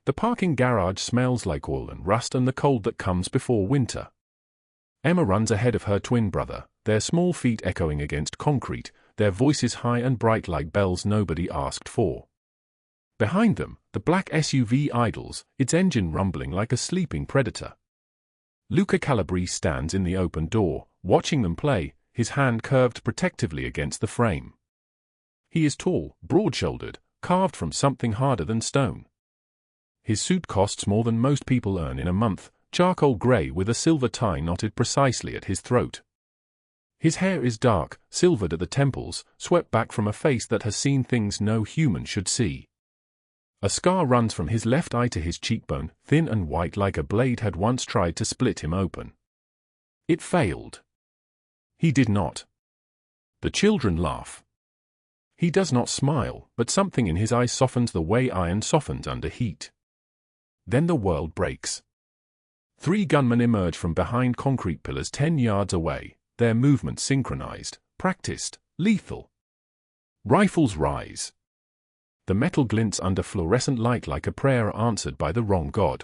The parking garage smells like oil and rust and the cold that comes before winter. Emma runs ahead of her twin brother, their small feet echoing against concrete, their voices high and bright like bells nobody asked for. Behind them, the black SUV idles, its engine rumbling like a sleeping predator. Luca Calabrese stands in the open door, watching them play, his hand curved protectively against the frame. He is tall, broad-shouldered, carved from something harder than stone. His suit costs more than most people earn in a month, charcoal gray with a silver tie knotted precisely at his throat. His hair is dark, silvered at the temples, swept back from a face that has seen things no human should see. A scar runs from his left eye to his cheekbone, thin and white like a blade had once tried to split him open. It failed. He did not. The children laugh. He does not smile, but something in his eyes softens the way iron softens under heat. Then the world breaks. 3 gunmen emerge from behind concrete pillars 10 yards away, their movements synchronized, practiced, lethal. Rifles rise. The metal glints under fluorescent light like a prayer answered by the wrong god.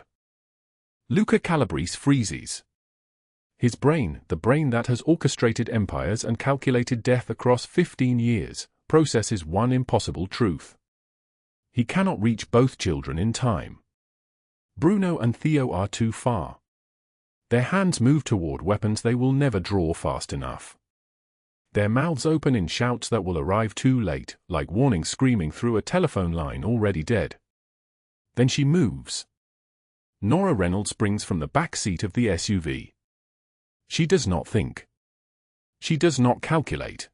Luca Calabrese freezes. His brain, the brain that has orchestrated empires and calculated death across 15 years, processes one impossible truth. He cannot reach both children in time. Bruno and Theo are too far. Their hands move toward weapons they will never draw fast enough. Their mouths open in shouts that will arrive too late, like warnings screaming through a telephone line already dead. Then she moves. Nora Reynolds springs from the back seat of the SUV. She does not think. She does not calculate.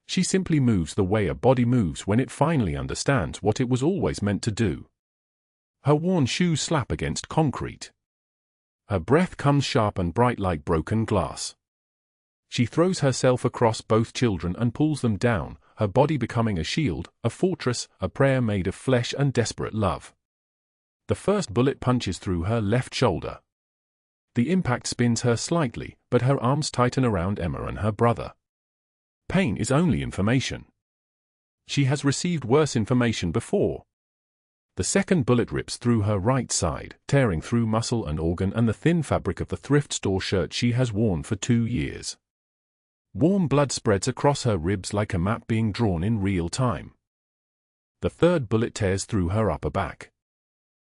She simply moves the way a body moves when it finally understands what it was always meant to do. Her worn shoes slap against concrete. Her breath comes sharp and bright like broken glass. She throws herself across both children and pulls them down, her body becoming a shield, a fortress, a prayer made of flesh and desperate love. The first bullet punches through her left shoulder. The impact spins her slightly, but her arms tighten around Emma and her brother. Pain is only information. She has received worse information before. The second bullet rips through her right side, tearing through muscle and organ and the thin fabric of the thrift store shirt she has worn for 2 years. Warm blood spreads across her ribs like a map being drawn in real time. The third bullet tears through her upper back.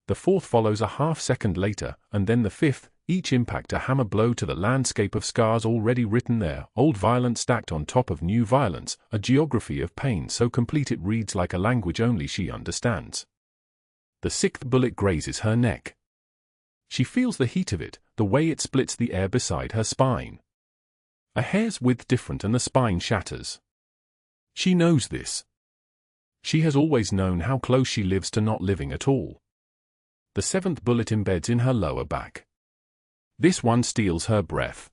The fourth follows a half-second later, and then the fifth, each impact a hammer blow to the landscape of scars already written there, old violence stacked on top of new violence, a geography of pain so complete it reads like a language only she understands. The sixth bullet grazes her neck. She feels the heat of it, the way it splits the air beside her spine. A hair's width different and the spine shatters. She knows this. She has always known how close she lives to not living at all. The seventh bullet embeds in her lower back. This one steals her breath.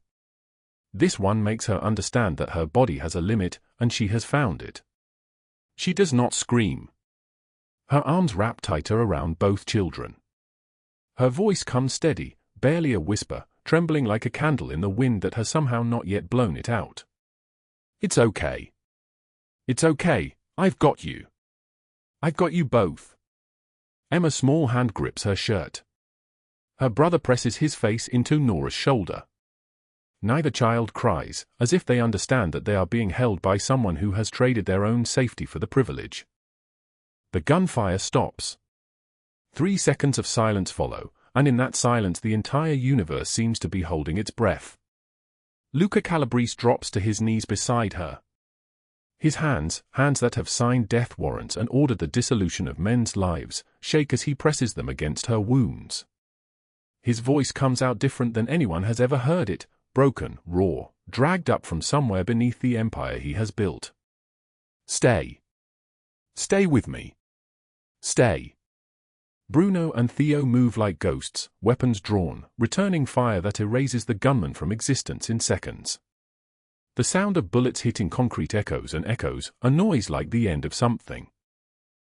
This one makes her understand that her body has a limit, and she has found it. She does not scream. Her arms wrap tighter around both children. Her voice comes steady, barely a whisper, trembling like a candle in the wind that has somehow not yet blown it out. It's okay. It's okay, I've got you. I've got you both. Emma's small hand grips her shirt. Her brother presses his face into Nora's shoulder. Neither child cries, as if they understand that they are being held by someone who has traded their own safety for the privilege. The gunfire stops. 3 seconds of silence follow, and in that silence the entire universe seems to be holding its breath. Luca Calabrese drops to his knees beside her. His hands that have signed death warrants and ordered the dissolution of men's lives, shake as he presses them against her wounds. His voice comes out different than anyone has ever heard it, broken, raw, dragged up from somewhere beneath the empire he has built. Stay. Stay with me. Stay. Bruno and Theo move like ghosts, weapons drawn, returning fire that erases the gunman from existence in seconds. The sound of bullets hitting concrete echoes and echoes, a noise like the end of something.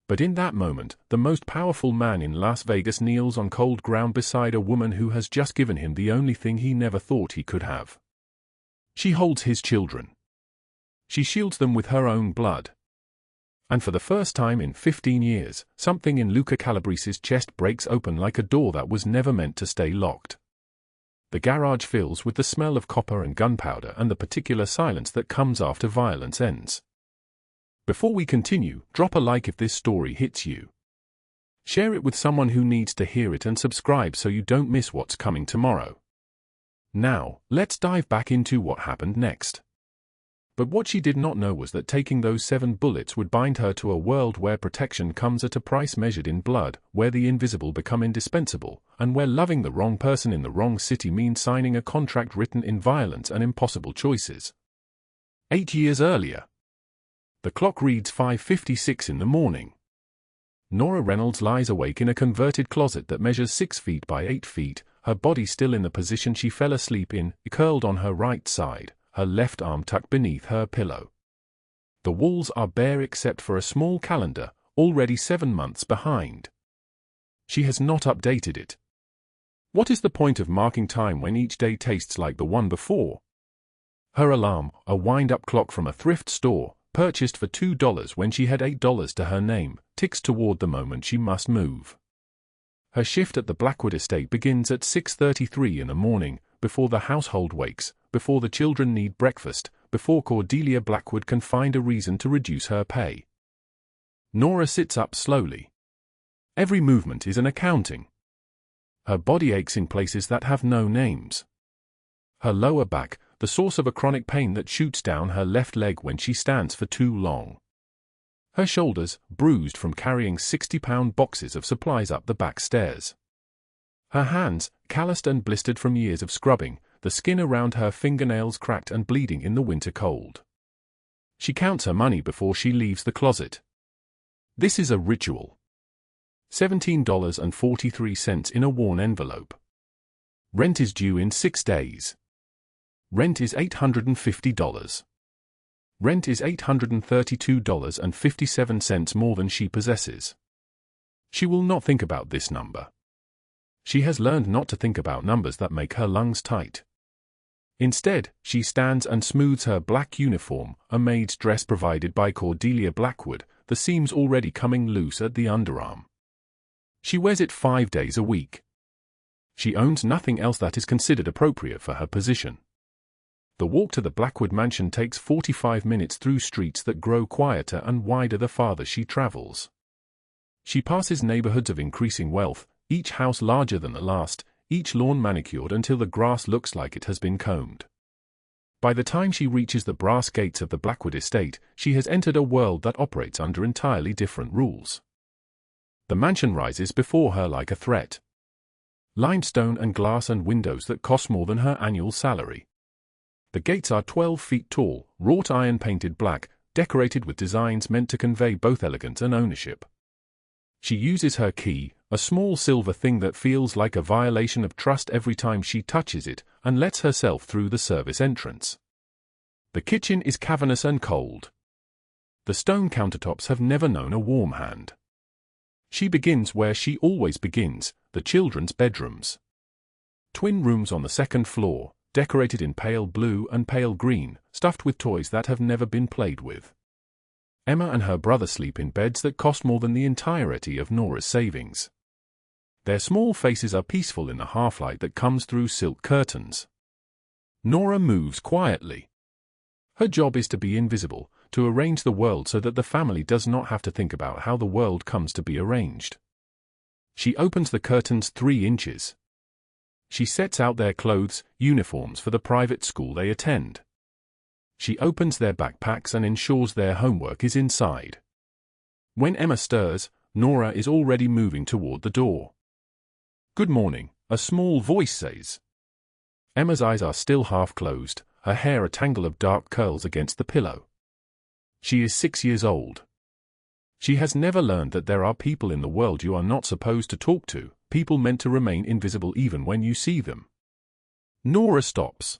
But in that moment, the most powerful man in Las Vegas kneels on cold ground beside a woman who has just given him the only thing he never thought he could have. She holds his children. She shields them with her own blood. And for the first time in 15 years, something in Luca Calabrese's chest breaks open like a door that was never meant to stay locked. The garage fills with the smell of copper and gunpowder and the particular silence that comes after violence ends. Before we continue, drop a like if this story hits you. Share it with someone who needs to hear it and subscribe so you don't miss what's coming tomorrow. Now, let's dive back into what happened next. But what she did not know was that taking those 7 bullets would bind her to a world where protection comes at a price measured in blood, where the invisible become indispensable, and where loving the wrong person in the wrong city means signing a contract written in violence and impossible choices. 8 years earlier. The clock reads 5:56 in the morning. Nora Reynolds lies awake in a converted closet that measures 6 feet by 8 feet, her body still in the position she fell asleep in, curled on her right side, her left arm tucked beneath her pillow. The walls are bare except for a small calendar, already 7 months behind. She has not updated it. What is the point of marking time when each day tastes like the one before? Her alarm, a wind-up clock from a thrift store, purchased for $2 when she had $8 to her name, ticks toward the moment she must move. Her shift at the Blackwood estate begins at 6:33 in the morning, before the household wakes, before the children need breakfast, before Cordelia Blackwood can find a reason to reduce her pay. Nora sits up slowly. Every movement is an accounting. Her body aches in places that have no names. Her lower back, the source of a chronic pain that shoots down her left leg when she stands for too long. Her shoulders, bruised from carrying 60-pound boxes of supplies up the back stairs. Her hands, calloused and blistered from years of scrubbing, the skin around her fingernails cracked and bleeding in the winter cold. She counts her money before she leaves the closet. This is a ritual. $17.43 in a worn envelope. Rent is due in 6 days. Rent is $850. Rent is $832.57 more than she possesses. She will not think about this number. She has learned not to think about numbers that make her lungs tight. Instead, she stands and smooths her black uniform, a maid's dress provided by Cordelia Blackwood, the seams already coming loose at the underarm. She wears it 5 days a week. She owns nothing else that is considered appropriate for her position. The walk to the Blackwood mansion takes 45 minutes through streets that grow quieter and wider the farther she travels. She passes neighborhoods of increasing wealth, each house larger than the last, each lawn manicured until the grass looks like it has been combed. By the time she reaches the brass gates of the Blackwood estate, she has entered a world that operates under entirely different rules. The mansion rises before her like a threat. Limestone and glass and windows that cost more than her annual salary. The gates are 12 feet tall, wrought iron painted black, decorated with designs meant to convey both elegance and ownership. She uses her key, a small silver thing that feels like a violation of trust every time she touches it, and lets herself through the service entrance. The kitchen is cavernous and cold. The stone countertops have never known a warm hand. She begins where she always begins, the children's bedrooms. Twin rooms on the second floor, decorated in pale blue and pale green, stuffed with toys that have never been played with. Emma and her brother sleep in beds that cost more than the entirety of Nora's savings. Their small faces are peaceful in the half-light that comes through silk curtains. Nora moves quietly. Her job is to be invisible, to arrange the world so that the family does not have to think about how the world comes to be arranged. She opens the curtains 3 inches. She sets out their clothes, uniforms for the private school they attend. She opens their backpacks and ensures their homework is inside. When Emma stirs, Nora is already moving toward the door. "Good morning," a small voice says. Emma's eyes are still half closed, her hair a tangle of dark curls against the pillow. She is 6 years old. She has never learned that there are people in the world you are not supposed to talk to, people meant to remain invisible even when you see them. Nora stops.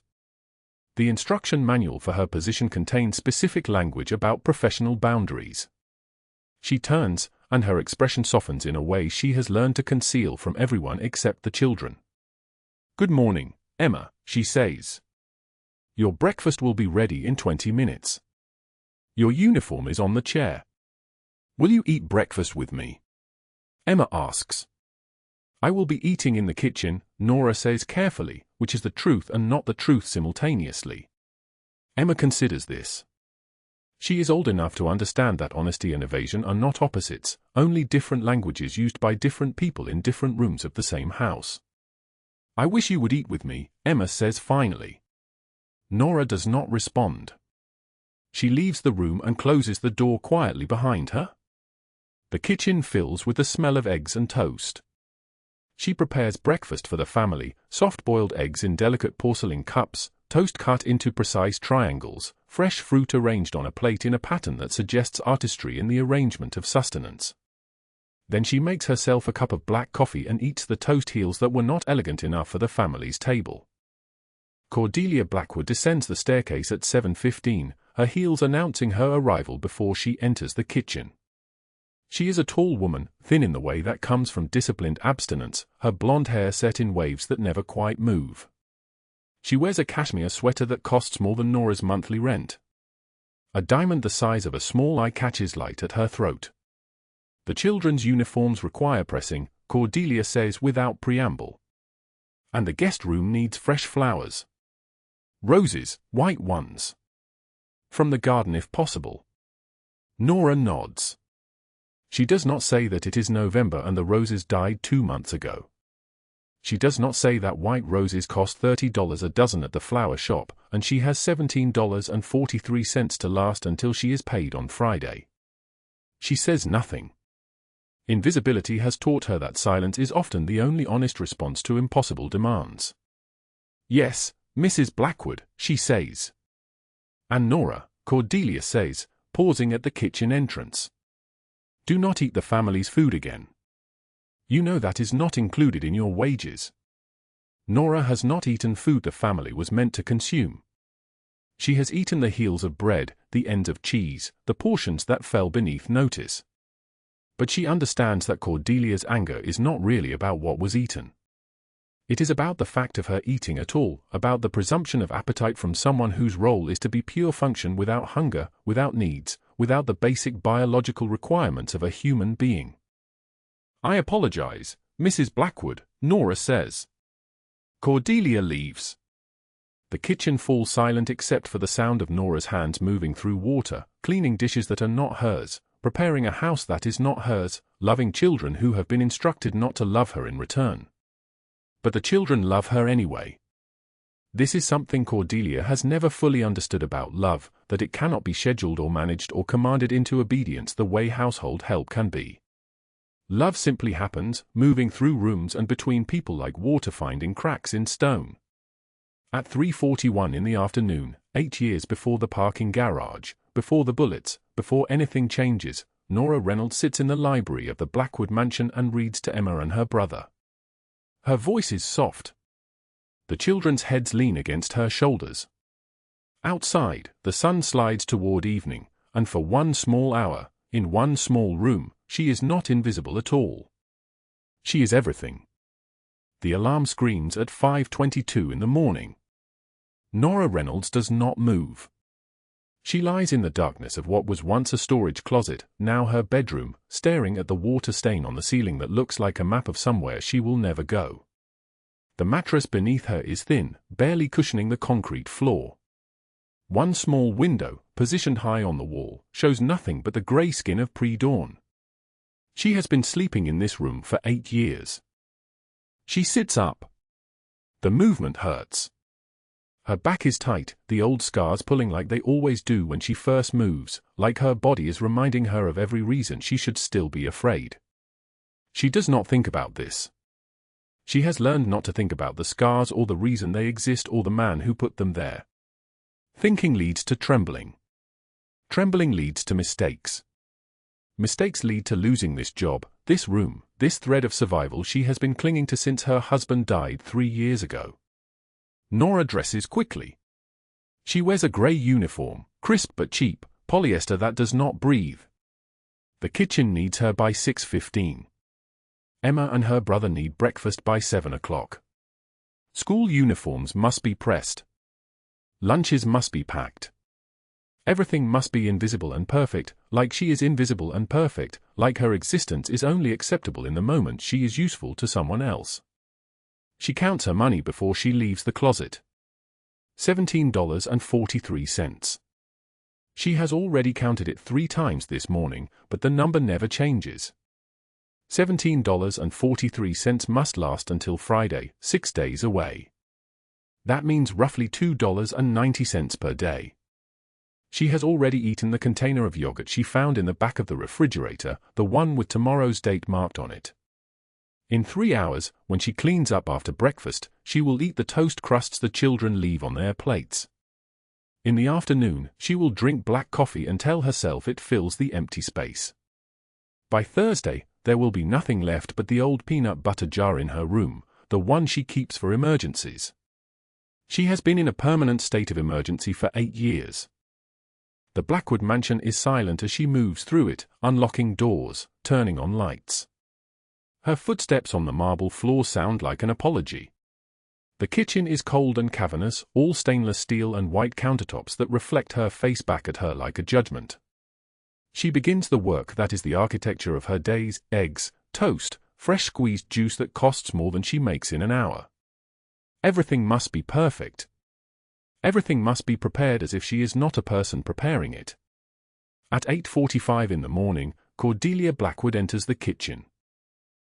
The instruction manual for her position contains specific language about professional boundaries. She turns, and her expression softens in a way she has learned to conceal from everyone except the children. "Good morning, Emma," she says. "Your breakfast will be ready in 20 minutes. Your uniform is on the chair. Will you eat breakfast with me? Emma asks. I will be eating in the kitchen, Nora says carefully, which is the truth and not the truth simultaneously. Emma considers this. She is old enough to understand that honesty and evasion are not opposites, only different languages used by different people in different rooms of the same house. I wish you would eat with me, Emma says finally. Nora does not respond. She leaves the room and closes the door quietly behind her. The kitchen fills with the smell of eggs and toast. She prepares breakfast for the family, soft-boiled eggs in delicate porcelain cups, toast cut into precise triangles, fresh fruit arranged on a plate in a pattern that suggests artistry in the arrangement of sustenance. Then she makes herself a cup of black coffee and eats the toast heels that were not elegant enough for the family's table. Cordelia Blackwood descends the staircase at 7:15, her heels announcing her arrival before she enters the kitchen. She is a tall woman, thin in the way that comes from disciplined abstinence, her blonde hair set in waves that never quite move. She wears a cashmere sweater that costs more than Nora's monthly rent. A diamond the size of a small eye catches light at her throat. The children's uniforms require pressing, Cordelia says without preamble. And the guest room needs fresh flowers. Roses, white ones. From the garden if possible. Nora nods. She does not say that it is November and the roses died 2 months ago. She does not say that white roses cost $30 a dozen at the flower shop, and she has $17.43 to last until she is paid on Friday. She says nothing. Invisibility has taught her that silence is often the only honest response to impossible demands. Yes, Mrs. Blackwood, she says. And Nora, Cordelia says, pausing at the kitchen entrance. Do not eat the family's food again. You know that is not included in your wages. Nora has not eaten food the family was meant to consume. She has eaten the heels of bread, the ends of cheese, the portions that fell beneath notice. But she understands that Cordelia's anger is not really about what was eaten. It is about the fact of her eating at all, about the presumption of appetite from someone whose role is to be pure function without hunger, without needs, without the basic biological requirements of a human being. I apologize, Mrs. Blackwood, Nora says. Cordelia leaves. The kitchen falls silent except for the sound of Nora's hands moving through water, cleaning dishes that are not hers, preparing a house that is not hers, loving children who have been instructed not to love her in return. But the children love her anyway. This is something Cordelia has never fully understood about love, that it cannot be scheduled or managed or commanded into obedience the way household help can be. Love simply happens, moving through rooms and between people like water finding cracks in stone. At 3:41 in the afternoon, 8 years before the parking garage, before the bullets, before anything changes, Nora Reynolds sits in the library of the Blackwood mansion and reads to Emma and her brother. Her voice is soft. The children's heads lean against her shoulders. Outside, the sun slides toward evening, and for one small hour, in one small room, she is not invisible at all. She is everything. The alarm screams at 5:22 in the morning. Nora Reynolds does not move. She lies in the darkness of what was once a storage closet, now her bedroom, staring at the water stain on the ceiling that looks like a map of somewhere she will never go. The mattress beneath her is thin, barely cushioning the concrete floor. One small window, positioned high on the wall, shows nothing but the grey skin of pre-dawn. She has been sleeping in this room for 8 years. She sits up. The movement hurts. Her back is tight, the old scars pulling like they always do when she first moves, like her body is reminding her of every reason she should still be afraid. She does not think about this. She has learned not to think about the scars or the reason they exist or the man who put them there. Thinking leads to trembling. Trembling leads to mistakes. Mistakes lead to losing this job, this room, this thread of survival she has been clinging to since her husband died 3 years ago. Nora dresses quickly. She wears a grey uniform, crisp but cheap, polyester that does not breathe. The kitchen needs her by 6:15. Emma and her brother need breakfast by 7 o'clock. School uniforms must be pressed. Lunches must be packed. Everything must be invisible and perfect, like she is invisible and perfect, like her existence is only acceptable in the moment she is useful to someone else. She counts her money before she leaves the closet. $17.43. She has already counted it 3 times this morning, but the number never changes. $17.43 must last until Friday, 6 days away. That means roughly $2.90 per day. She has already eaten the container of yogurt she found in the back of the refrigerator, the one with tomorrow's date marked on it. In 3 hours, when she cleans up after breakfast, she will eat the toast crusts the children leave on their plates. In the afternoon, she will drink black coffee and tell herself it fills the empty space. By Thursday, there will be nothing left but the old peanut butter jar in her room, the one she keeps for emergencies. She has been in a permanent state of emergency for 8 years. The Blackwood mansion is silent as she moves through it, unlocking doors, turning on lights. Her footsteps on the marble floor sound like an apology. The kitchen is cold and cavernous, all stainless steel and white countertops that reflect her face back at her like a judgment. She begins the work that is the architecture of her days: eggs, toast, fresh squeezed juice that costs more than she makes in an hour. Everything must be perfect. Everything must be prepared as if she is not a person preparing it. At 8:45 in the morning, Cordelia Blackwood enters the kitchen.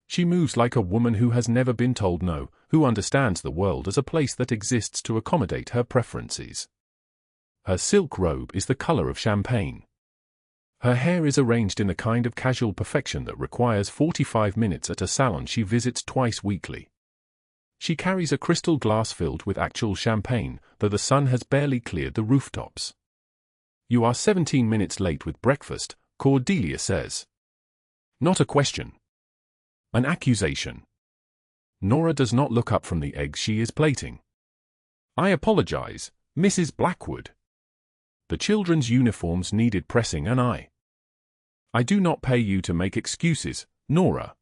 She moves like a woman who has never been told no, who understands the world as a place that exists to accommodate her preferences. Her silk robe is the color of champagne. Her hair is arranged in the kind of casual perfection that requires 45 minutes at a salon she visits twice weekly. She carries a crystal glass filled with actual champagne, though the sun has barely cleared the rooftops. "You are 17 minutes late with breakfast," Cordelia says. Not a question. An accusation. Nora does not look up from the eggs she is plating. "I apologize, Mrs. Blackwood. The children's uniforms needed pressing and I do not pay you to make excuses, Nora.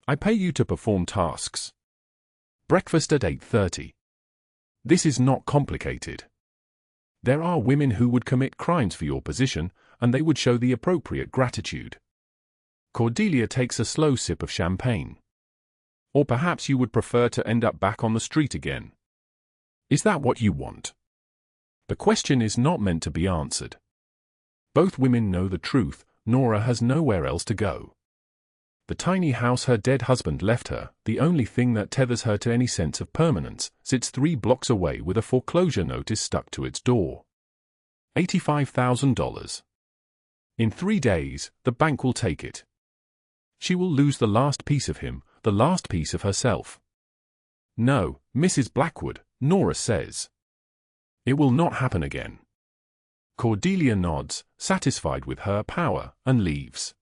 I pay you to perform tasks. Breakfast at 8:30. This is not complicated. There are women who would commit crimes for your position, and they would show the appropriate gratitude." Cordelia takes a slow sip of champagne. "Or perhaps you would prefer to end up back on the street again. Is that what you want?" The question is not meant to be answered. Both women know the truth. Nora has nowhere else to go. The tiny house her dead husband left her, the only thing that tethers her to any sense of permanence, sits 3 blocks away with a foreclosure notice stuck to its door. $85,000. In 3 days, the bank will take it. She will lose the last piece of him, the last piece of herself. "No, Mrs. Blackwood," Nora says. "It will not happen again." Cordelia nods, satisfied with her power, and leaves.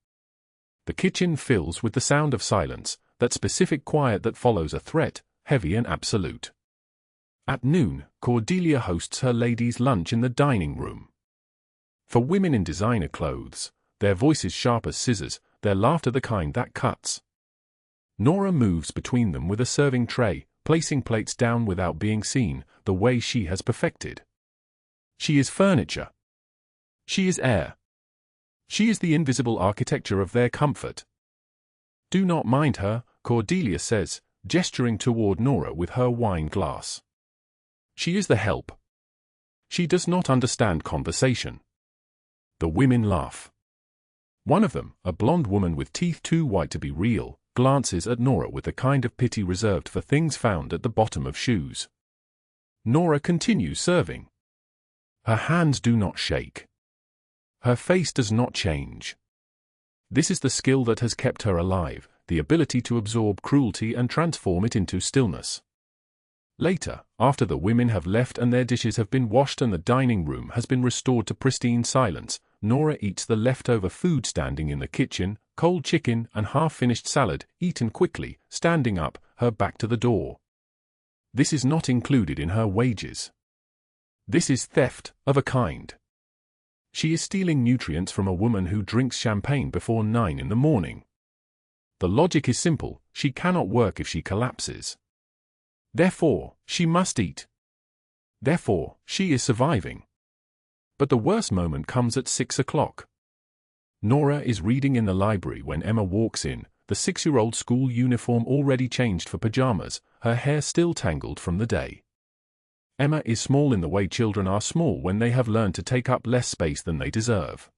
The kitchen fills with the sound of silence, that specific quiet that follows a threat, heavy and absolute. At noon, Cordelia hosts her ladies' lunch in the dining room. For women in designer clothes, their voices sharp as scissors, their laughter the kind that cuts. Nora moves between them with a serving tray, placing plates down without being seen, the way she has perfected. She is furniture. She is air. She is the invisible architecture of their comfort. "Do not mind her," Cordelia says, gesturing toward Nora with her wine glass. "She is the help. She does not understand conversation." The women laugh. One of them, a blonde woman with teeth too white to be real, glances at Nora with the kind of pity reserved for things found at the bottom of shoes. Nora continues serving. Her hands do not shake. Her face does not change. This is the skill that has kept her alive, the ability to absorb cruelty and transform it into stillness. Later, after the women have left and their dishes have been washed and the dining room has been restored to pristine silence, Nora eats the leftover food standing in the kitchen, cold chicken and half-finished salad, eaten quickly, standing up, her back to the door. This is not included in her wages. This is theft, of a kind. She is stealing nutrients from a woman who drinks champagne before 9 in the morning. The logic is simple: she cannot work if she collapses. Therefore, she must eat. Therefore, she is surviving. But the worst moment comes at 6 o'clock. Nora is reading in the library when Emma walks in, the 6-year-old school uniform already changed for pajamas, her hair still tangled from the day. Emma is small in the way children are small when they have learned to take up less space than they deserve.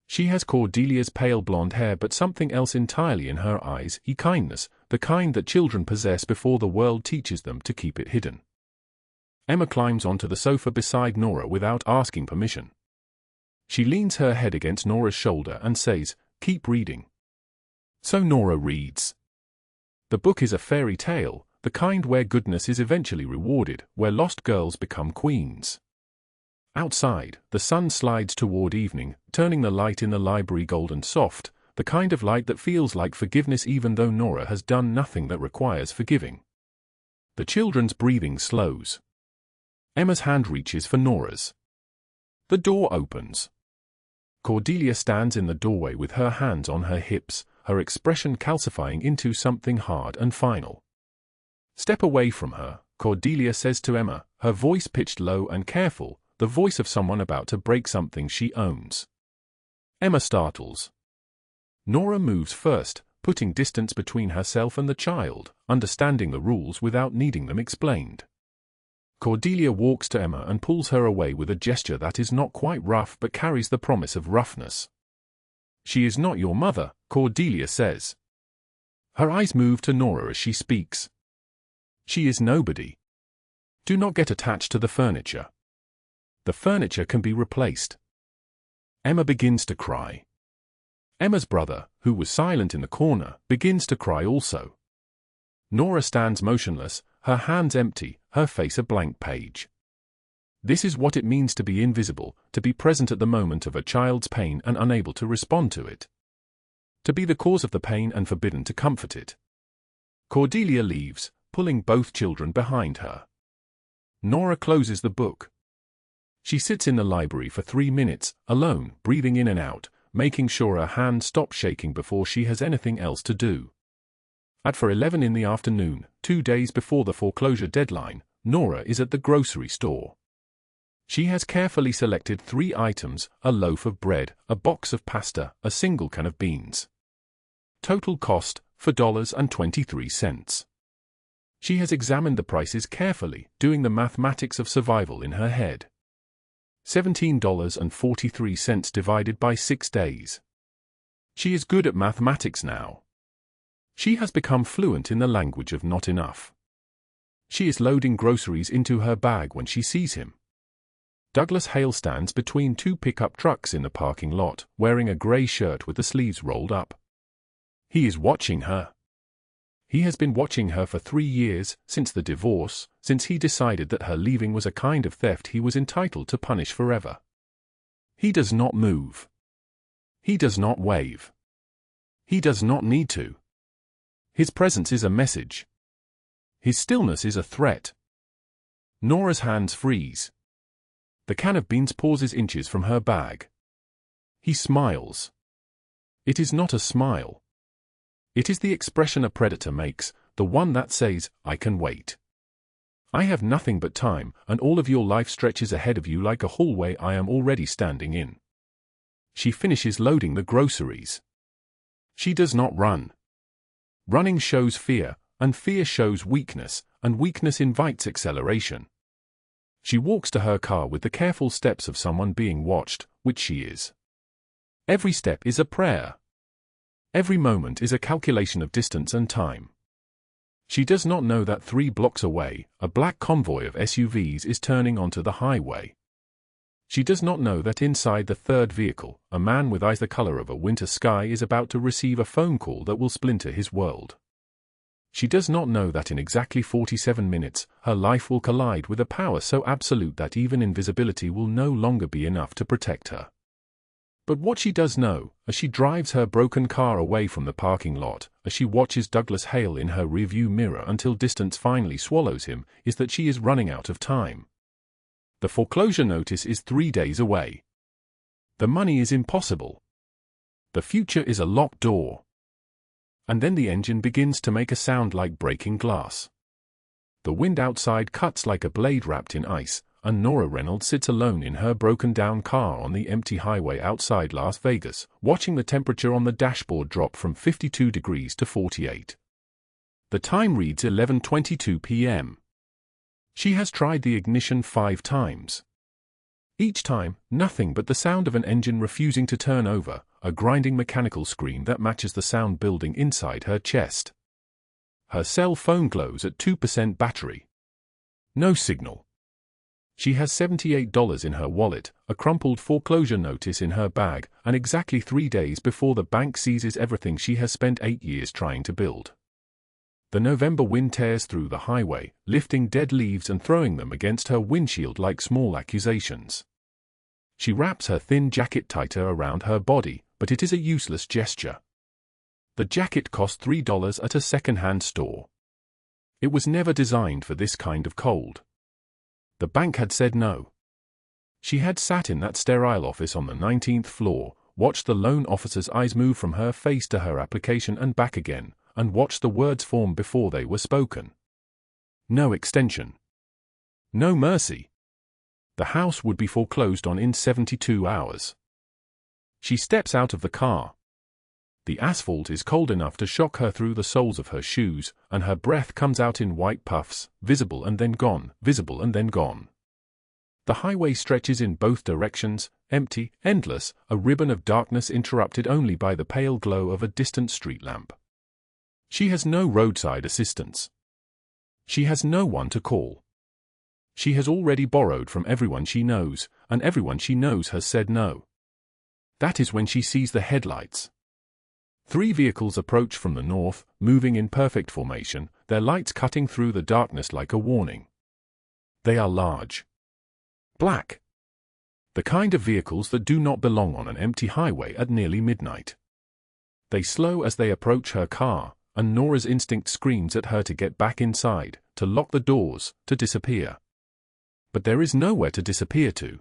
She has Cordelia's pale blonde hair but something else entirely in her eyes, kindness, the kind that children possess before the world teaches them to keep it hidden. Emma climbs onto the sofa beside Nora without asking permission. She leans her head against Nora's shoulder and says, "Keep reading." So Nora reads. The book is a fairy tale, the kind where goodness is eventually rewarded, where lost girls become queens. Outside, the sun slides toward evening, turning the light in the library golden soft, the kind of light that feels like forgiveness even though Nora has done nothing that requires forgiving. The children's breathing slows. Emma's hand reaches for Nora's. The door opens. Cordelia stands in the doorway with her hands on her hips, her expression calcifying into something hard and final. "Step away from her," Cordelia says to Emma, her voice pitched low and careful, the voice of someone about to break something she owns. Emma startles. Nora moves first, putting distance between herself and the child, understanding the rules without needing them explained. Cordelia walks to Emma and pulls her away with a gesture that is not quite rough but carries the promise of roughness. "She is not your mother," Cordelia says. Her eyes move to Nora as she speaks. "She is nobody. Do not get attached to the furniture. The furniture can be replaced." Emma begins to cry. Emma's brother, who was silent in the corner, begins to cry also. Nora stands motionless, her hands empty, her face a blank page. This is what it means to be invisible, to be present at the moment of a child's pain and unable to respond to it. To be the cause of the pain and forbidden to comfort it. Cordelia leaves, pulling both children behind her. Nora closes the book. She sits in the library for 3 minutes, alone, breathing in and out, making sure her hand stops shaking before she has anything else to do. At 11 in the afternoon, 2 days before the foreclosure deadline, Nora is at the grocery store. She has carefully selected 3 items, a loaf of bread, a box of pasta, a single can of beans. Total cost, $4.23. She has examined the prices carefully, doing the mathematics of survival in her head. $17.43 divided by 6 days. She is good at mathematics now. She has become fluent in the language of not enough. She is loading groceries into her bag when she sees him. Douglas Hale stands between 2 pickup trucks in the parking lot, wearing a gray shirt with the sleeves rolled up. He is watching her. He has been watching her for 3 years, since the divorce, since he decided that her leaving was a kind of theft he was entitled to punish forever. He does not move. He does not wave. He does not need to. His presence is a message. His stillness is a threat. Nora's hands freeze. The can of beans pauses inches from her bag. He smiles. It is not a smile. It is the expression a predator makes, the one that says, "I can wait. I have nothing but time, and all of your life stretches ahead of you like a hallway I am already standing in." She finishes loading the groceries. She does not run. Running shows fear, and fear shows weakness, and weakness invites acceleration. She walks to her car with the careful steps of someone being watched, which she is. Every step is a prayer. Every moment is a calculation of distance and time. She does not know that 3 blocks away, a black convoy of SUVs is turning onto the highway. She does not know that inside the third vehicle, a man with eyes the color of a winter sky is about to receive a phone call that will splinter his world. She does not know that in exactly 47 minutes, her life will collide with a power so absolute that even invisibility will no longer be enough to protect her. But what she does know, as she drives her broken car away from the parking lot, as she watches Douglas Hale in her rearview mirror until distance finally swallows him, is that she is running out of time. The foreclosure notice is 3 days away. The money is impossible. The future is a locked door. And then the engine begins to make a sound like breaking glass. The wind outside cuts like a blade wrapped in ice, and Nora Reynolds sits alone in her broken-down car on the empty highway outside Las Vegas, watching the temperature on the dashboard drop from 52 degrees to 48. The time reads 11:22 p.m. She has tried the ignition 5 times. Each time, nothing but the sound of an engine refusing to turn over, a grinding mechanical scream that matches the sound building inside her chest. Her cell phone glows at 2% battery. No signal. She has $78 in her wallet, a crumpled foreclosure notice in her bag, and exactly 3 days before the bank seizes everything she has spent 8 years trying to build. The November wind tears through the highway, lifting dead leaves and throwing them against her windshield like small accusations. She wraps her thin jacket tighter around her body, but it is a useless gesture. The jacket cost $3 at a second-hand store. It was never designed for this kind of cold. The bank had said no. She had sat in that sterile office on the 19th floor, watched the loan officer's eyes move from her face to her application and back again, and watched the words form before they were spoken. No extension. No mercy. The house would be foreclosed on in 72 hours. She steps out of the car. The asphalt is cold enough to shock her through the soles of her shoes, and her breath comes out in white puffs, visible and then gone, visible and then gone. The highway stretches in both directions, empty, endless, a ribbon of darkness interrupted only by the pale glow of a distant street lamp. She has no roadside assistance. She has no one to call. She has already borrowed from everyone she knows, and everyone she knows has said no. That is when she sees the headlights. 3 vehicles approach from the north, moving in perfect formation, their lights cutting through the darkness like a warning. They are large. Black. The kind of vehicles that do not belong on an empty highway at nearly midnight. They slow as they approach her car, and Nora's instinct screams at her to get back inside, to lock the doors, to disappear. But there is nowhere to disappear to.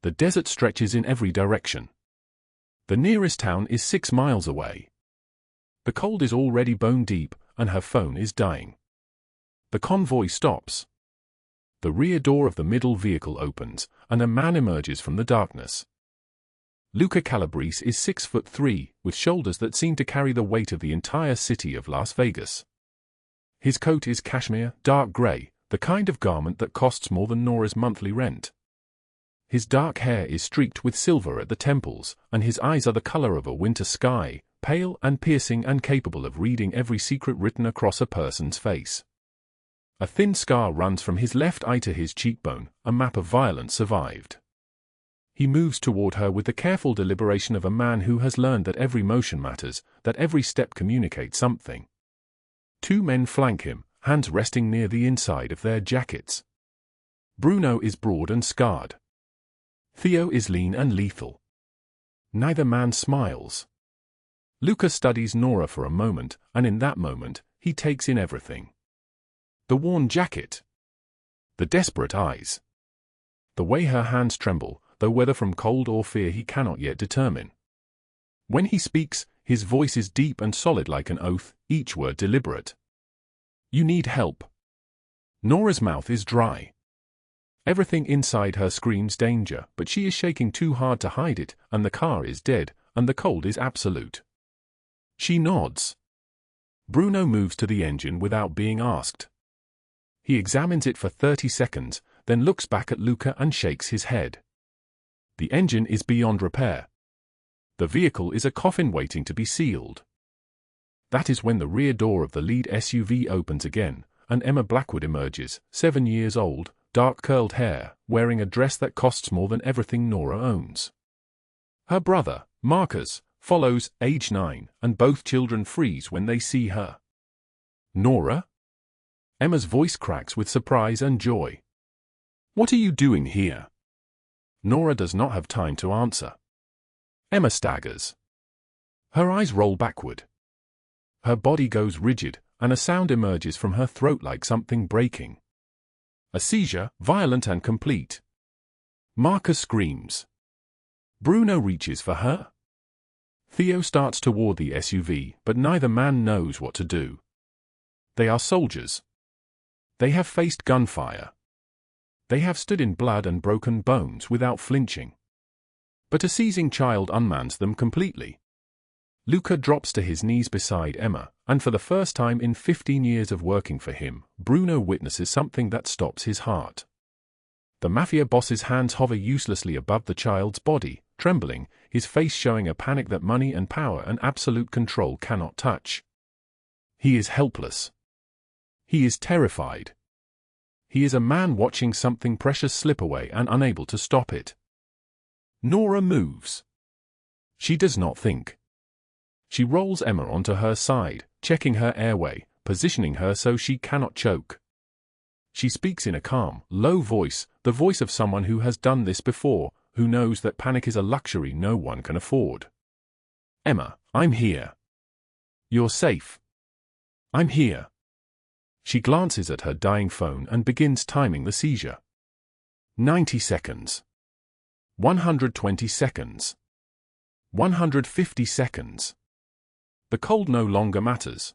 The desert stretches in every direction. The nearest town is 6 miles away. The cold is already bone deep, and her phone is dying. The convoy stops. The rear door of the middle vehicle opens, and a man emerges from the darkness. Luca Calabrese is 6'3", with shoulders that seem to carry the weight of the entire city of Las Vegas. His coat is cashmere, dark gray, the kind of garment that costs more than Nora's monthly rent. His dark hair is streaked with silver at the temples, and his eyes are the color of a winter sky, pale and piercing and capable of reading every secret written across a person's face. A thin scar runs from his left eye to his cheekbone, a map of violence survived. He moves toward her with the careful deliberation of a man who has learned that every motion matters, that every step communicates something. 2 men flank him, hands resting near the inside of their jackets. Bruno is broad and scarred. Theo is lean and lethal. Neither man smiles. Luca studies Nora for a moment, and in that moment, he takes in everything. The worn jacket. The desperate eyes. The way her hands tremble, though whether from cold or fear he cannot yet determine. When he speaks, his voice is deep and solid like an oath, each word deliberate. You need help. Nora's mouth is dry. Everything inside her screams danger, but she is shaking too hard to hide it, and the car is dead, and the cold is absolute. She nods. Bruno moves to the engine without being asked. He examines it for 30 seconds, then looks back at Luca and shakes his head. The engine is beyond repair. The vehicle is a coffin waiting to be sealed. That is when the rear door of the lead SUV opens again, and Emma Blackwood emerges, 7 years old, dark curled hair, wearing a dress that costs more than everything Nora owns. Her brother, Marcus, follows, age 9, and both children freeze when they see her. Nora? Emma's voice cracks with surprise and joy. What are you doing here? Nora does not have time to answer. Emma staggers. Her eyes roll backward. Her body goes rigid, and a sound emerges from her throat like something breaking. A seizure, violent and complete. Marcus screams. Bruno reaches for her. Theo starts toward the SUV, but neither man knows what to do. They are soldiers. They have faced gunfire. They have stood in blood and broken bones without flinching. But a seizing child unmans them completely. Luca drops to his knees beside Emma, and for the first time in 15 years of working for him, Bruno witnesses something that stops his heart. The Mafia boss's hands hover uselessly above the child's body, trembling, his face showing a panic that money and power and absolute control cannot touch. He is helpless. He is terrified. He is a man watching something precious slip away and unable to stop it. Nora moves. She does not think. She rolls Emma onto her side, checking her airway, positioning her so she cannot choke. She speaks in a calm, low voice, the voice of someone who has done this before, who knows that panic is a luxury no one can afford. Emma, I'm here. You're safe. I'm here. She glances at her dying phone and begins timing the seizure. 90 seconds. 120 seconds. 150 seconds. The cold no longer matters.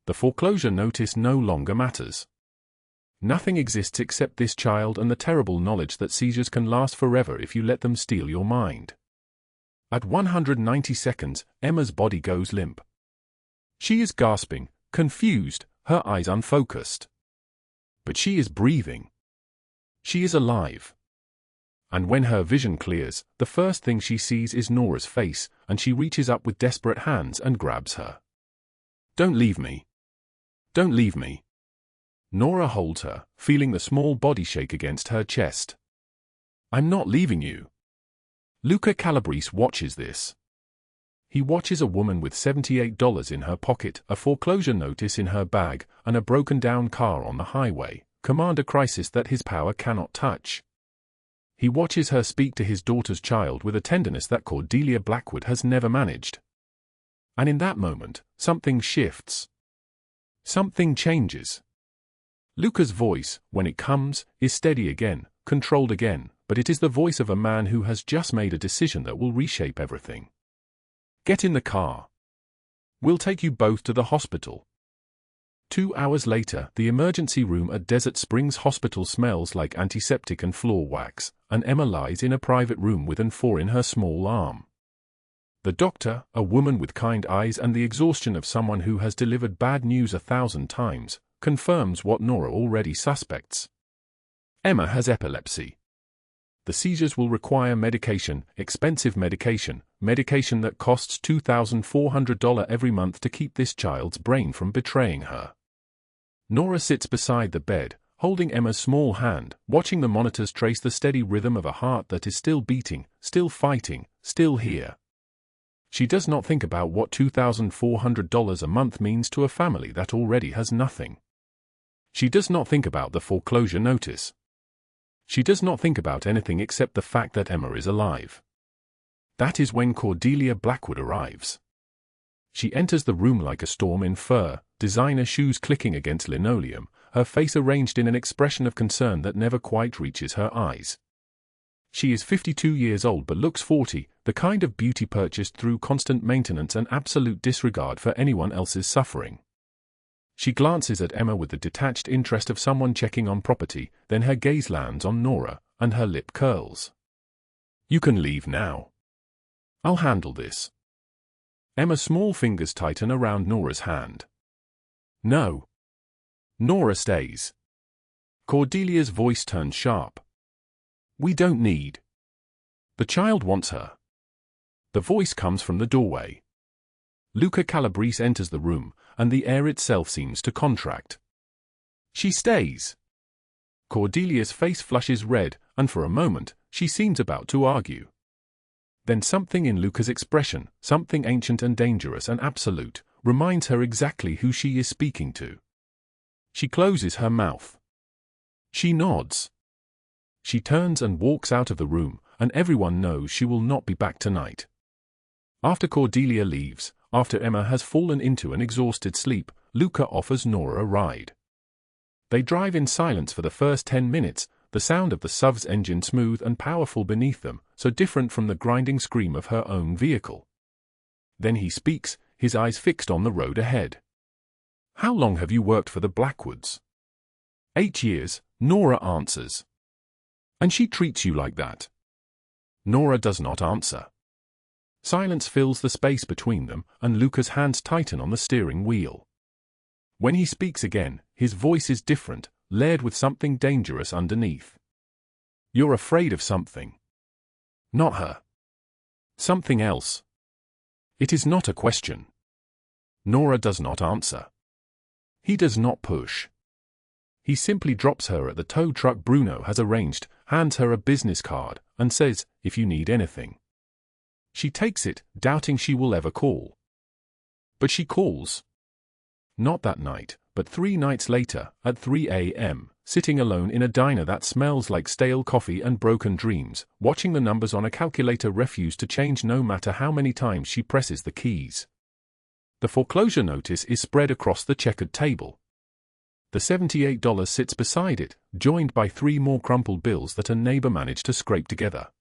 The foreclosure notice no longer matters. Nothing exists except this child and the terrible knowledge that seizures can last forever if you let them steal your mind. At 190 seconds, Emma's body goes limp. She is gasping, confused, her eyes unfocused. But she is breathing. She is alive. And when her vision clears, the first thing she sees is Nora's face, and she reaches up with desperate hands and grabs her. Don't leave me. Don't leave me. Nora holds her, feeling the small body shake against her chest. I'm not leaving you. Luca Calabrese watches this. He watches a woman with $78 in her pocket, a foreclosure notice in her bag, and a broken-down car on the highway, command a crisis that his power cannot touch. He watches her speak to his daughter's child with a tenderness that Cordelia Blackwood has never managed. And in that moment, something shifts. Something changes. Luca's voice, when it comes, is steady again, controlled again, but it is the voice of a man who has just made a decision that will reshape everything. Get in the car. We'll take you both to the hospital. 2 hours later, the emergency room at Desert Springs Hospital smells like antiseptic and floor wax, and Emma lies in a private room with an IV in her small arm. The doctor, a woman with kind eyes and the exhaustion of someone who has delivered bad news 1,000 times, confirms what Nora already suspects. Emma has epilepsy. The seizures will require medication, expensive medication, medication that costs $2,400 every month to keep this child's brain from betraying her. Nora sits beside the bed, holding Emma's small hand, watching the monitors trace the steady rhythm of a heart that is still beating, still fighting, still here. She does not think about what $2,400 a month means to a family that already has nothing. She does not think about the foreclosure notice. She does not think about anything except the fact that Emma is alive. That is when Cordelia Blackwood arrives. She enters the room like a storm in fur, designer shoes clicking against linoleum, her face arranged in an expression of concern that never quite reaches her eyes. She is 52 years old but looks 40, the kind of beauty purchased through constant maintenance and absolute disregard for anyone else's suffering. She glances at Emma with the detached interest of someone checking on property, then her gaze lands on Nora, and her lip curls. You can leave now. I'll handle this. Emma's small fingers tighten around Nora's hand. No. Nora stays. Cordelia's voice turns sharp. We don't need. The child wants her. The voice comes from the doorway. Luca Calabrese enters the room, and the air itself seems to contract. She stays. Cordelia's face flushes red, and for a moment, she seems about to argue. Then something in Luca's expression, something ancient and dangerous and absolute, reminds her exactly who she is speaking to. She closes her mouth. She nods. She turns and walks out of the room, and everyone knows she will not be back tonight. After Cordelia leaves, after Emma has fallen into an exhausted sleep, Luca offers Nora a ride. They drive in silence for the first 10 minutes, the sound of the SUV's engine smooth and powerful beneath them, so different from the grinding scream of her own vehicle. Then he speaks, his eyes fixed on the road ahead. How long have you worked for the Blackwoods? 8 years, Nora answers. And she treats you like that? Nora does not answer. Silence fills the space between them, and Luca's hands tighten on the steering wheel. When he speaks again, his voice is different, layered with something dangerous underneath. You're afraid of something. Not her. Something else. It is not a question. Nora does not answer. He does not push. He simply drops her at the tow truck Bruno has arranged, hands her a business card, and says, "If you need anything." She takes it, doubting she will ever call. But she calls. Not that night, but 3 nights later, at 3 a.m., sitting alone in a diner that smells like stale coffee and broken dreams, watching the numbers on a calculator refuse to change no matter how many times she presses the keys. The foreclosure notice is spread across the checkered table. The $78 sits beside it, joined by 3 more crumpled bills that a neighbor managed to scrape together.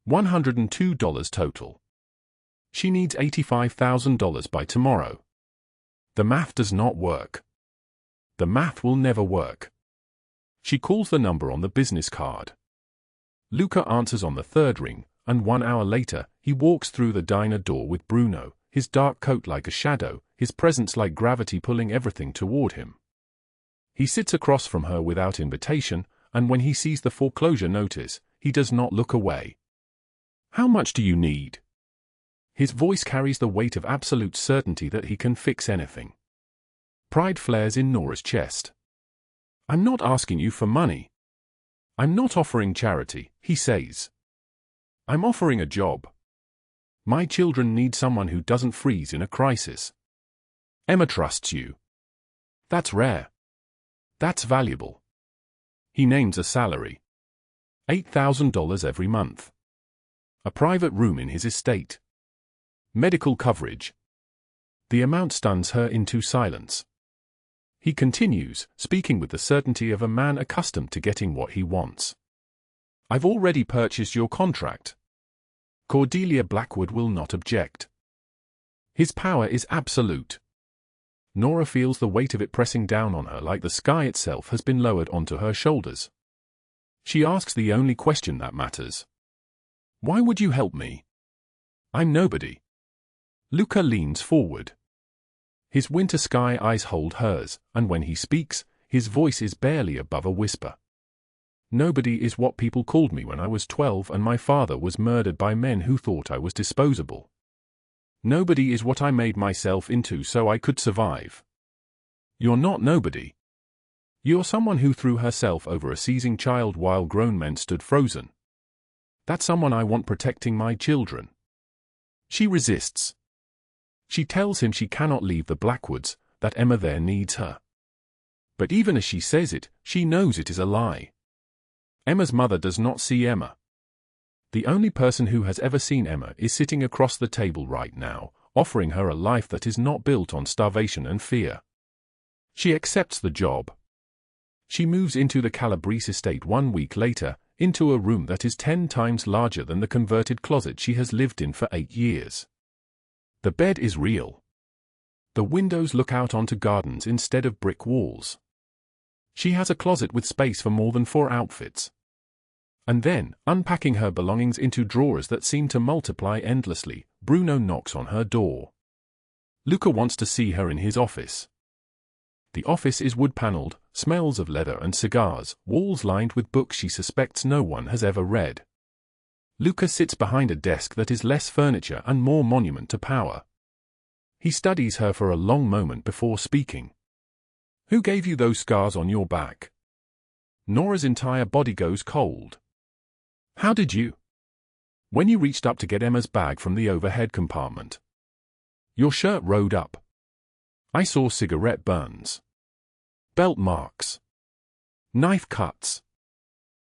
$102 total. She needs $85,000 by tomorrow. The math does not work. The math will never work. She calls the number on the business card. Luca answers on the 3rd ring, and 1 hour later, he walks through the diner door with Bruno, his dark coat like a shadow, his presence like gravity pulling everything toward him. He sits across from her without invitation, and when he sees the foreclosure notice, he does not look away. "How much do you need?" His voice carries the weight of absolute certainty that he can fix anything. Pride flares in Nora's chest. "I'm not asking you for money. I'm not offering charity," he says. "I'm offering a job. My children need someone who doesn't freeze in a crisis. Emma trusts you. That's rare. That's valuable." He names a salary. $8,000 every month. A private room in his estate. Medical coverage. The amount stuns her into silence. He continues, speaking with the certainty of a man accustomed to getting what he wants. "I've already purchased your contract. Cordelia Blackwood will not object." His power is absolute. Nora feels the weight of it pressing down on her like the sky itself has been lowered onto her shoulders. She asks the only question that matters. "Why would you help me? I'm nobody." Luca leans forward. His winter sky eyes hold hers, and when he speaks, his voice is barely above a whisper. "Nobody is what people called me when I was 12 and my father was murdered by men who thought I was disposable. Nobody is what I made myself into so I could survive. You're not nobody. You're someone who threw herself over a seizing child while grown men stood frozen. That's someone I want protecting my children." She resists. She tells him she cannot leave the Blackwoods, that Emma there needs her. But even as she says it, she knows it is a lie. Emma's mother does not see Emma. The only person who has ever seen Emma is sitting across the table right now, offering her a life that is not built on starvation and fear. She accepts the job. She moves into the Calabrese estate 1 week later, into a room that is 10 times larger than the converted closet she has lived in for 8 years. The bed is real. The windows look out onto gardens instead of brick walls. She has a closet with space for more than 4 outfits. And then, unpacking her belongings into drawers that seem to multiply endlessly, Bruno knocks on her door. Luca wants to see her in his office. The office is wood-paneled, smells of leather and cigars, walls lined with books she suspects no one has ever read. Luca sits behind a desk that is less furniture and more monument to power. He studies her for a long moment before speaking. "Who gave you those scars on your back?" Nora's entire body goes cold. "How did you?" "When you reached up to get Emma's bag from the overhead compartment. Your shirt rode up. I saw cigarette burns. Belt marks. Knife cuts."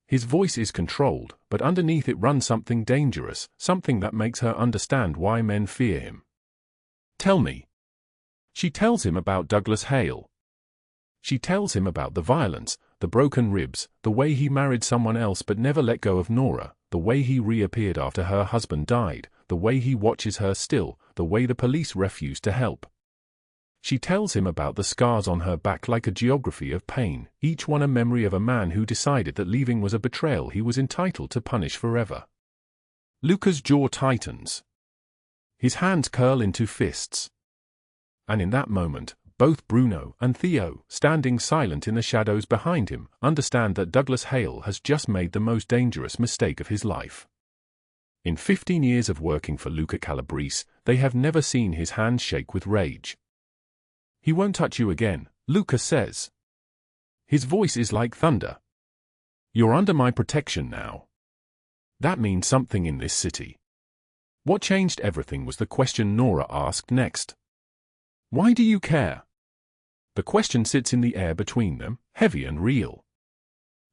His voice is controlled, but underneath it runs something dangerous, something that makes her understand why men fear him. "Tell me." She tells him about Douglas Hale. She tells him about the violence, the broken ribs, the way he married someone else but never let go of Nora, the way he reappeared after her husband died, the way he watches her still, the way the police refuse to help. She tells him about the scars on her back like a geography of pain, each one a memory of a man who decided that leaving was a betrayal he was entitled to punish forever. Luca's jaw tightens. His hands curl into fists. And in that moment, both Bruno and Theo, standing silent in the shadows behind him, understand that Douglas Hale has just made the most dangerous mistake of his life. In 15 years of working for Luca Calabrese, they have never seen his hands shake with rage. "He won't touch you again," Luca says. His voice is like thunder. "You're under my protection now." That means something in this city. What changed everything was the question Nora asked next. "Why do you care?" The question sits in the air between them, heavy and real.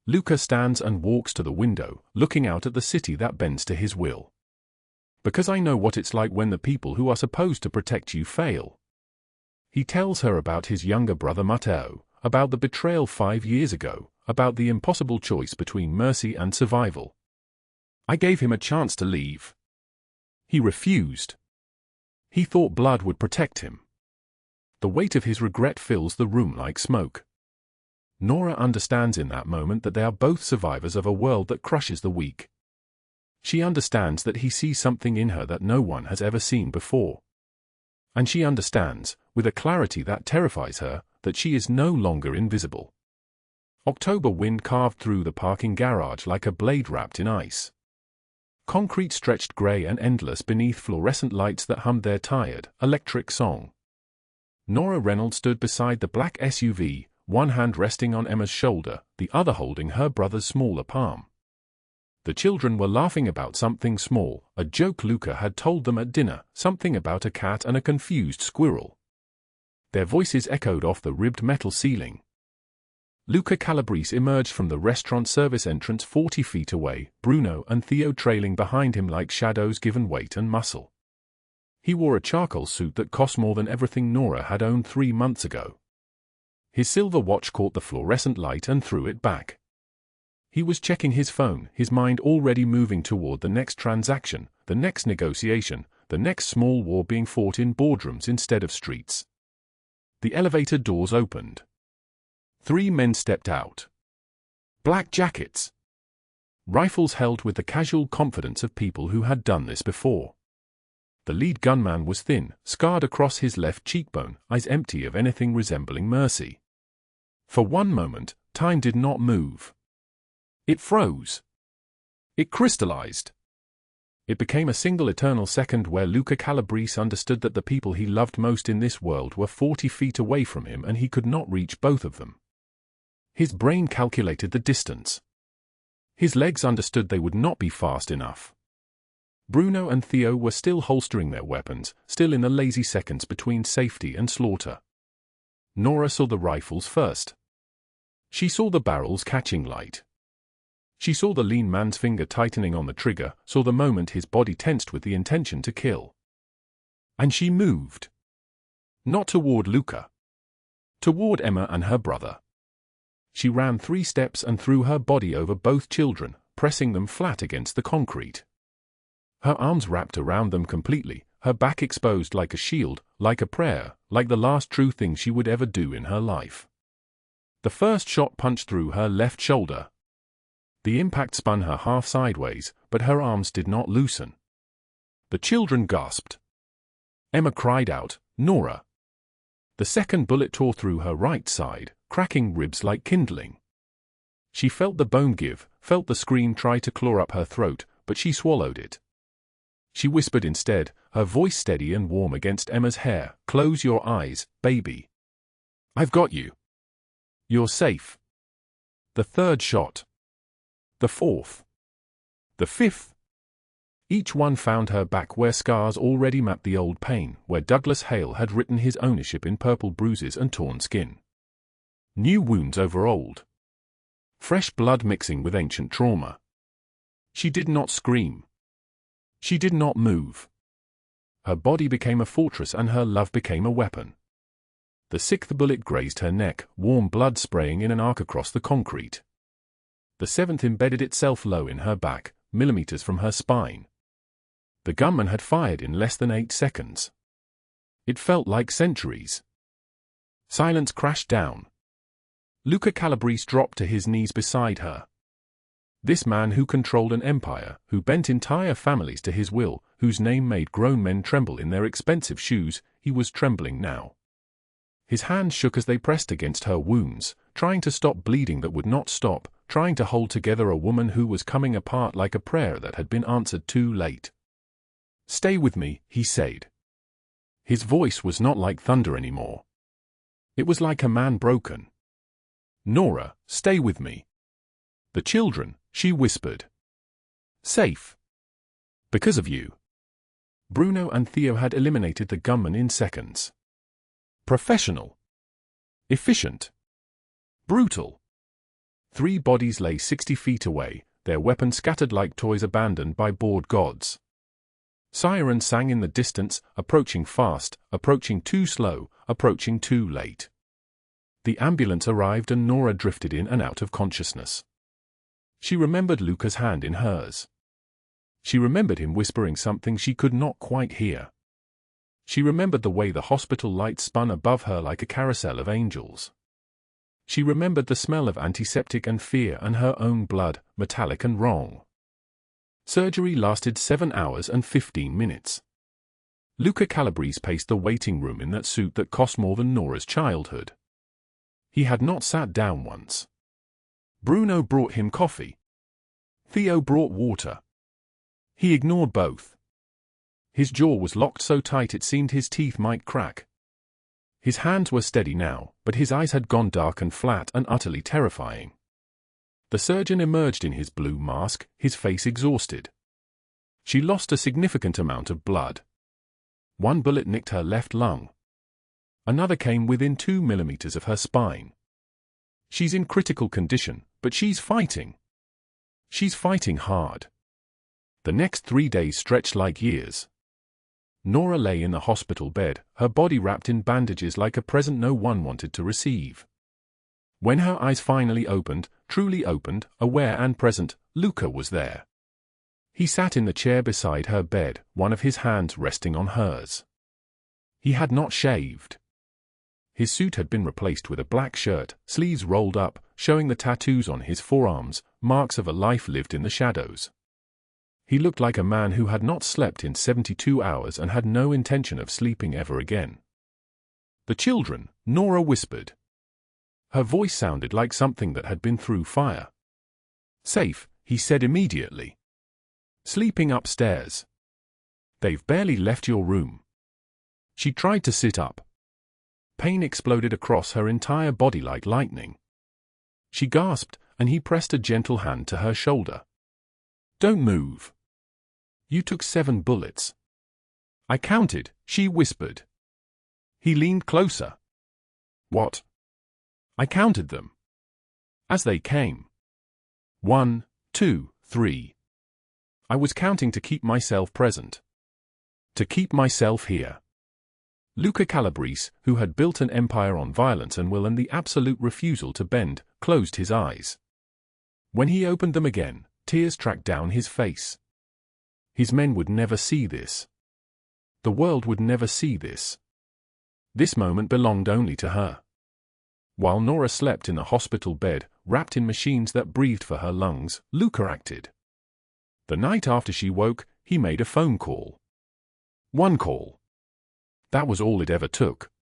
Luca stands and walks to the window, looking out at the city that bends to his will. "Because I know what it's like when the people who are supposed to protect you fail." He tells her about his younger brother Matteo, about the betrayal 5 years ago, about the impossible choice between mercy and survival. "I gave him a chance to leave. He refused. He thought blood would protect him." The weight of his regret fills the room like smoke. Nora understands in that moment that they are both survivors of a world that crushes the weak. She understands that he sees something in her that no one has ever seen before. And she understands, with a clarity that terrifies her, that she is no longer invisible. October wind carved through the parking garage like a blade wrapped in ice. Concrete stretched grey and endless beneath fluorescent lights that hummed their tired, electric song. Nora Reynolds stood beside the black SUV, one hand resting on Emma's shoulder, the other holding her brother's smaller palm. The children were laughing about something small, a joke Luca had told them at dinner, something about a cat and a confused squirrel. Their voices echoed off the ribbed metal ceiling. Luca Calabrese emerged from the restaurant service entrance 40 feet away, Bruno and Theo trailing behind him like shadows given weight and muscle. He wore a charcoal suit that cost more than everything Nora had owned 3 months ago. His silver watch caught the fluorescent light and threw it back. He was checking his phone, his mind already moving toward the next transaction, the next negotiation, the next small war being fought in boardrooms instead of streets. The elevator doors opened. 3 men stepped out. Black jackets. Rifles held with the casual confidence of people who had done this before. The lead gunman was thin, scarred across his left cheekbone, eyes empty of anything resembling mercy. For one moment, time did not move. It froze. It crystallized. It became a single eternal second where Luca Calabrese understood that the people he loved most in this world were 40 feet away from him and he could not reach both of them. His brain calculated the distance. His legs understood they would not be fast enough. Bruno and Theo were still holstering their weapons, still in the lazy seconds between safety and slaughter. Nora saw the rifles first. She saw the barrels catching light. She saw the lean man's finger tightening on the trigger, saw the moment his body tensed with the intention to kill. And she moved. Not toward Luca. Toward Emma and her brother. She ran 3 steps and threw her body over both children, pressing them flat against the concrete. Her arms wrapped around them completely, her back exposed like a shield, like a prayer, like the last true thing she would ever do in her life. The first shot punched through her left shoulder. The impact spun her half sideways, but her arms did not loosen. The children gasped. Emma cried out, "Nora!" The second bullet tore through her right side, cracking ribs like kindling. She felt the bone give, felt the scream try to claw up her throat, but she swallowed it. She whispered instead, her voice steady and warm against Emma's hair, "Close your eyes, baby. I've got you. You're safe." The third shot. The fourth. The fifth. Each one found her back where scars already mapped the old pain, where Douglas Hale had written his ownership in purple bruises and torn skin. New wounds over old. Fresh blood mixing with ancient trauma. She did not scream. She did not move. Her body became a fortress and her love became a weapon. The 6th bullet grazed her neck, warm blood spraying in an arc across the concrete. The 7th embedded itself low in her back, millimeters from her spine. The gunman had fired in less than 8 seconds. It felt like centuries. Silence crashed down. Luca Calabrese dropped to his knees beside her. This man who controlled an empire, who bent entire families to his will, whose name made grown men tremble in their expensive shoes, he was trembling now. His hands shook as they pressed against her wounds, trying to stop bleeding that would not stop, trying to hold together a woman who was coming apart like a prayer that had been answered too late. "Stay with me," he said. His voice was not like thunder anymore. It was like a man broken. "Nora, stay with me." "The children," she whispered. "Safe. Because of you." Bruno and Theo had eliminated the gunman in seconds. Professional. Efficient. Brutal. 3 bodies lay 60 feet away, their weapons scattered like toys abandoned by bored gods. Sirens sang in the distance, approaching fast, approaching too slow, approaching too late. The ambulance arrived and Nora drifted in and out of consciousness. She remembered Luca's hand in hers. She remembered him whispering something she could not quite hear. She remembered the way the hospital lights spun above her like a carousel of angels. She remembered the smell of antiseptic and fear and her own blood, metallic and wrong. Surgery lasted 7 hours and 15 minutes. Luca Calabrese paced the waiting room in that suit that cost more than Nora's childhood. He had not sat down once. Bruno brought him coffee. Theo brought water. He ignored both. His jaw was locked so tight it seemed his teeth might crack. His hands were steady now, but his eyes had gone dark and flat and utterly terrifying. The surgeon emerged in his blue mask, his face exhausted. She lost a significant amount of blood. 1 bullet nicked her left lung. Another came within 2 millimeters of her spine. She's in critical condition, but she's fighting. She's fighting hard. The next 3 days stretched like years. Nora lay in the hospital bed, her body wrapped in bandages like a present no one wanted to receive. When her eyes finally opened, truly opened, aware and present, Luca was there. He sat in the chair beside her bed, one of his hands resting on hers. He had not shaved. His suit had been replaced with a black shirt, sleeves rolled up, showing the tattoos on his forearms, marks of a life lived in the shadows. He looked like a man who had not slept in 72 hours and had no intention of sleeping ever again. "The children," Nora whispered. Her voice sounded like something that had been through fire. "Safe," he said immediately. "Sleeping upstairs. They've barely left your room." She tried to sit up. Pain exploded across her entire body like lightning. She gasped, and he pressed a gentle hand to her shoulder. "Don't move. You took 7 bullets." "I counted," she whispered. He leaned closer. "What?" "I counted them. As they came. 1, 2, 3. I was counting to keep myself present. To keep myself here." Luca Calabrese, who had built an empire on violence and will and the absolute refusal to bend, closed his eyes. When he opened them again, tears tracked down his face. His men would never see this. The world would never see this. This moment belonged only to her. While Nora slept in the hospital bed, wrapped in machines that breathed for her lungs, Luca acted. The night after she woke, he made a phone call. 1 call. That was all it ever took.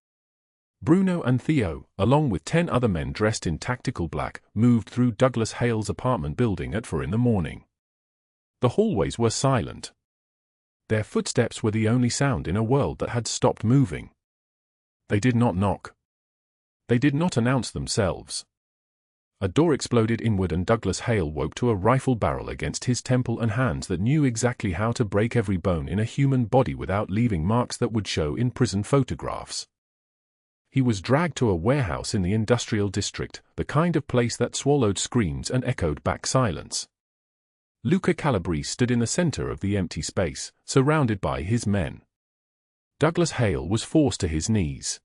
Bruno and Theo, along with 10 other men dressed in tactical black, moved through Douglas Hale's apartment building at 4 in the morning. The hallways were silent. Their footsteps were the only sound in a world that had stopped moving. They did not knock. They did not announce themselves. A door exploded inward and Douglas Hale woke to a rifle barrel against his temple and hands that knew exactly how to break every bone in a human body without leaving marks that would show in prison photographs. He was dragged to a warehouse in the industrial district, the kind of place that swallowed screams and echoed back silence. Luca Calabrese stood in the center of the empty space, surrounded by his men. Douglas Hale was forced to his knees.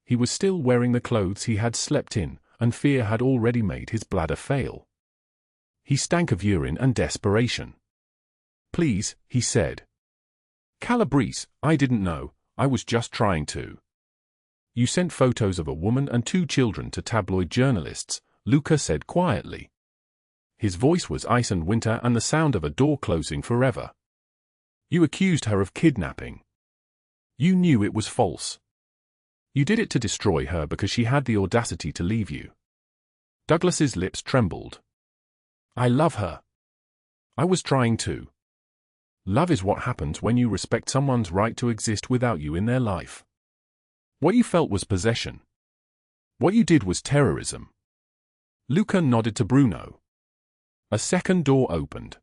He was still wearing the clothes he had slept in, and fear had already made his bladder fail. He stank of urine and desperation. "Please," he said. "Calabrese, I didn't know, I was just trying to." You sent photos of a woman and 2 children to tabloid journalists, Luca said quietly. His voice was ice and winter and the sound of a door closing forever. You accused her of kidnapping. You knew it was false. You did it to destroy her because she had the audacity to leave you. Douglas's lips trembled. I love her. I was trying to. Love is what happens when you respect someone's right to exist without you in their life. What you felt was possession. What you did was terrorism. Luca nodded to Bruno. A second door opened.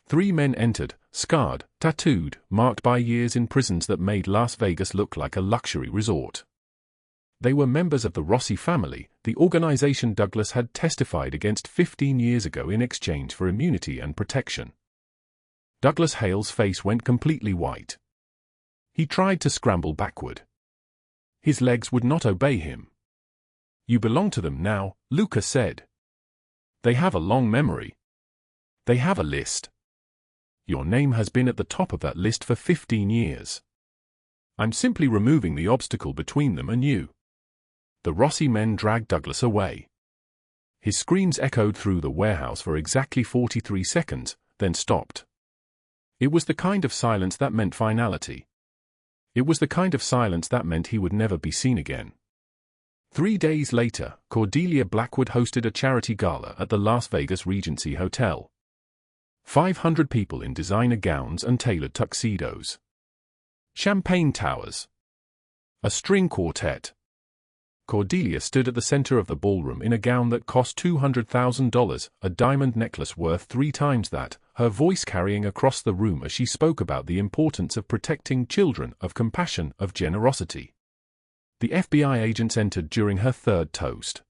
3 men entered, scarred, tattooed, marked by years in prisons that made Las Vegas look like a luxury resort. They were members of the Rossi family, the organization Douglas had testified against 15 years ago in exchange for immunity and protection. Douglas Hale's face went completely white. He tried to scramble backward. His legs would not obey him. You belong to them now, Luca said. They have a long memory. They have a list. Your name has been at the top of that list for 15 years. I'm simply removing the obstacle between them and you. The Rossi men dragged Douglas away. His screams echoed through the warehouse for exactly 43 seconds, then stopped. It was the kind of silence that meant finality. It was the kind of silence that meant he would never be seen again. 3 days later, Cordelia Blackwood hosted a charity gala at the Las Vegas Regency Hotel. 500 people in designer gowns and tailored tuxedos. Champagne towers. A string quartet. Cordelia stood at the center of the ballroom in a gown that cost $200,000, a diamond necklace worth 3 times that, her voice carrying across the room as she spoke about the importance of protecting children, of compassion, of generosity. The FBI agents entered during her 3rd toast.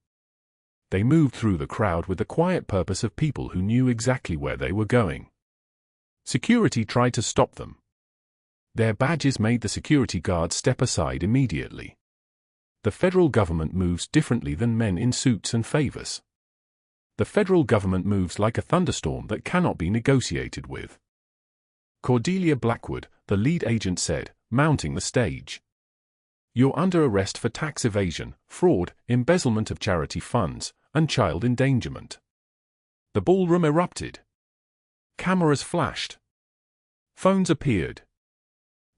They moved through the crowd with the quiet purpose of people who knew exactly where they were going. Security tried to stop them. Their badges made the security guards step aside immediately. The federal government moves differently than men in suits and favors. The federal government moves like a thunderstorm that cannot be negotiated with. Cordelia Blackwood, the lead agent said, mounting the stage. You're under arrest for tax evasion, fraud, embezzlement of charity funds, and child endangerment. The ballroom erupted. Cameras flashed. Phones appeared.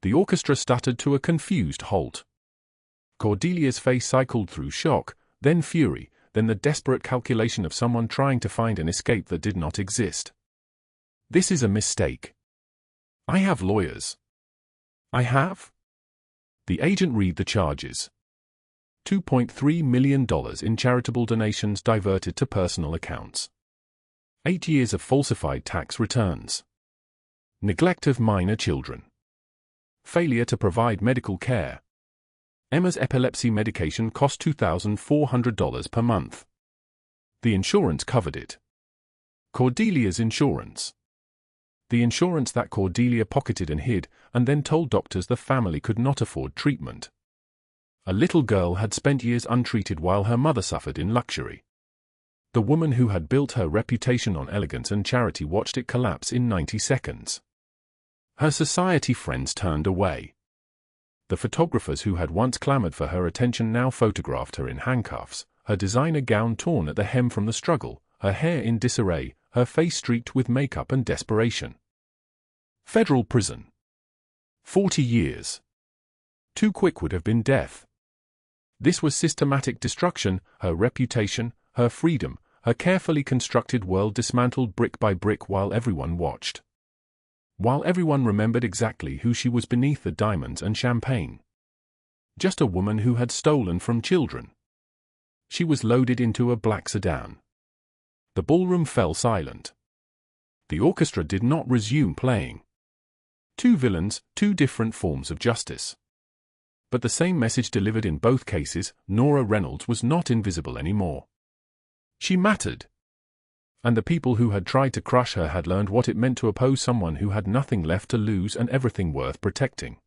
The orchestra stuttered to a confused halt. Cordelia's face cycled through shock, then fury, then the desperate calculation of someone trying to find an escape that did not exist. This is a mistake. I have lawyers. I have? The agent read the charges. $2.3 million in charitable donations diverted to personal accounts. 8 years of falsified tax returns. Neglect of minor children. Failure to provide medical care. Emma's epilepsy medication cost $2,400 per month. The insurance covered it. Cordelia's insurance. The insurance that Cordelia pocketed and hid, and then told doctors the family could not afford treatment. A little girl had spent years untreated while her mother suffered in luxury. The woman who had built her reputation on elegance and charity watched it collapse in 90 seconds. Her society friends turned away. The photographers who had once clamored for her attention now photographed her in handcuffs, her designer gown torn at the hem from the struggle, her hair in disarray, her face streaked with makeup and desperation. Federal prison. 40 years. Too quick would have been death. This was systematic destruction, her reputation, her freedom, her carefully constructed world dismantled brick by brick while everyone watched. While everyone remembered exactly who she was beneath the diamonds and champagne. Just a woman who had stolen from children. She was loaded into a black sedan. The ballroom fell silent. The orchestra did not resume playing. 2 villains, 2 different forms of justice. But the same message delivered in both cases. Nora Reynolds was not invisible anymore. She mattered. And the people who had tried to crush her had learned what it meant to oppose someone who had nothing left to lose and everything worth protecting.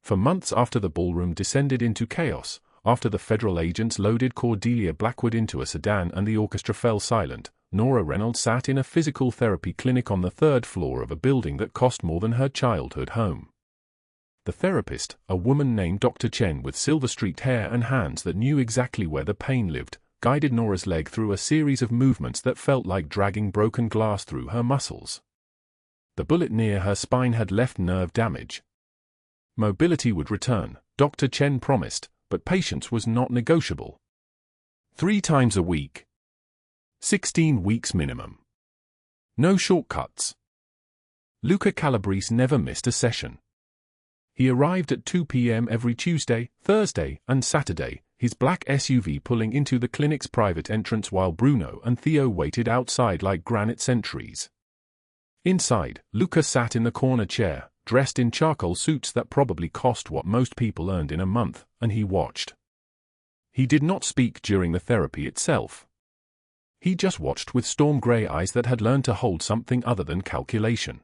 For months after the ballroom descended into chaos, after the federal agents loaded Cordelia Blackwood into a sedan and the orchestra fell silent, Nora Reynolds sat in a physical therapy clinic on the 3rd floor of a building that cost more than her childhood home. The therapist, a woman named Dr. Chen with silver-streaked hair and hands that knew exactly where the pain lived, guided Nora's leg through a series of movements that felt like dragging broken glass through her muscles. The bullet near her spine had left nerve damage. Mobility would return, Dr. Chen promised, but patience was not negotiable. 3 times a week. 16 weeks minimum. No shortcuts. Luca Calabrese never missed a session. He arrived at 2 p.m. every Tuesday, Thursday, and Saturday, his black SUV pulling into the clinic's private entrance while Bruno and Theo waited outside like granite sentries. Inside, Luca sat in the corner chair, dressed in charcoal suits that probably cost what most people earned in a month, and he watched. He did not speak during the therapy itself. He just watched with storm-grey eyes that had learned to hold something other than calculation.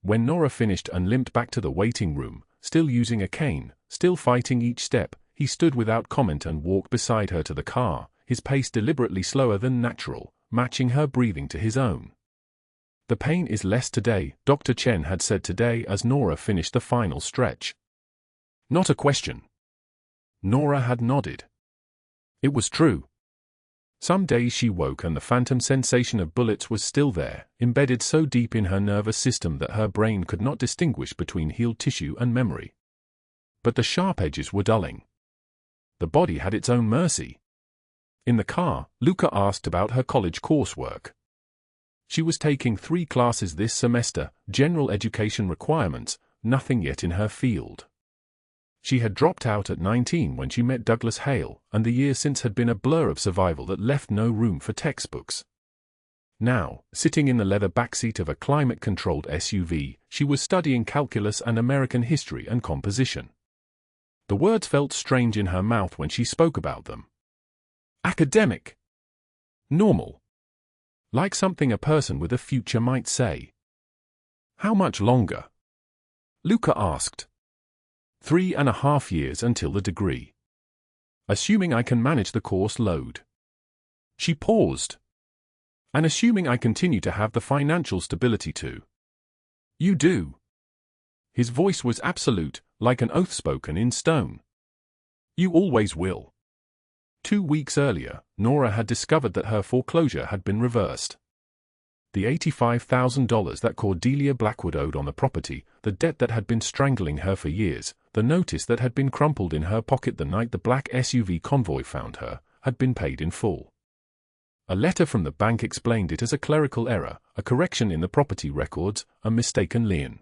When Nora finished and limped back to the waiting room, still using a cane, still fighting each step, he stood without comment and walked beside her to the car, his pace deliberately slower than natural, matching her breathing to his own. The pain is less today, Dr. Chen had said today as Nora finished the final stretch. Not a question. Nora had nodded. It was true. Some days she woke and the phantom sensation of bullets was still there, embedded so deep in her nervous system that her brain could not distinguish between healed tissue and memory. But the sharp edges were dulling. The body had its own mercy. In the car, Luca asked about her college coursework. She was taking 3 classes this semester, general education requirements, nothing yet in her field. She had dropped out at 19 when she met Douglas Hale, and the year since had been a blur of survival that left no room for textbooks. Now, sitting in the leather backseat of a climate-controlled SUV, she was studying calculus and American history and composition. The words felt strange in her mouth when she spoke about them. Academic. Normal. Like something a person with a future might say. How much longer? Luca asked. 3.5 years until the degree. Assuming I can manage the course load. She paused. And assuming I continue to have the financial stability to. You do. His voice was absolute, like an oath spoken in stone. You always will. 2 weeks earlier, Nora had discovered that her foreclosure had been reversed. The $85,000 that Cordelia Blackwood owed on the property, the debt that had been strangling her for years, the notice that had been crumpled in her pocket the night the black SUV convoy found her, had been paid in full. A letter from the bank explained it as a clerical error, a correction in the property records, a mistaken lien.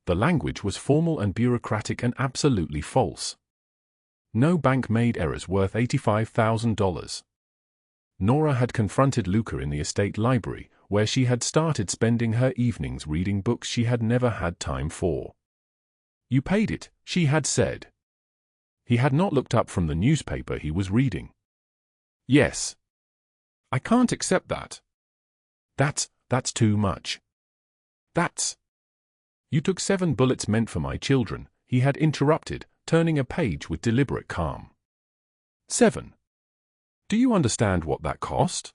The language was formal and bureaucratic and absolutely false. No bank made errors worth $85,000. Nora had confronted Luca in the estate library, where she had started spending her evenings reading books she had never had time for. You paid it, she had said. He had not looked up from the newspaper he was reading. Yes. I can't accept that. That's too much. You took 7 bullets meant for my children, he had interrupted, turning a page with deliberate calm. 7. Do you understand what that cost?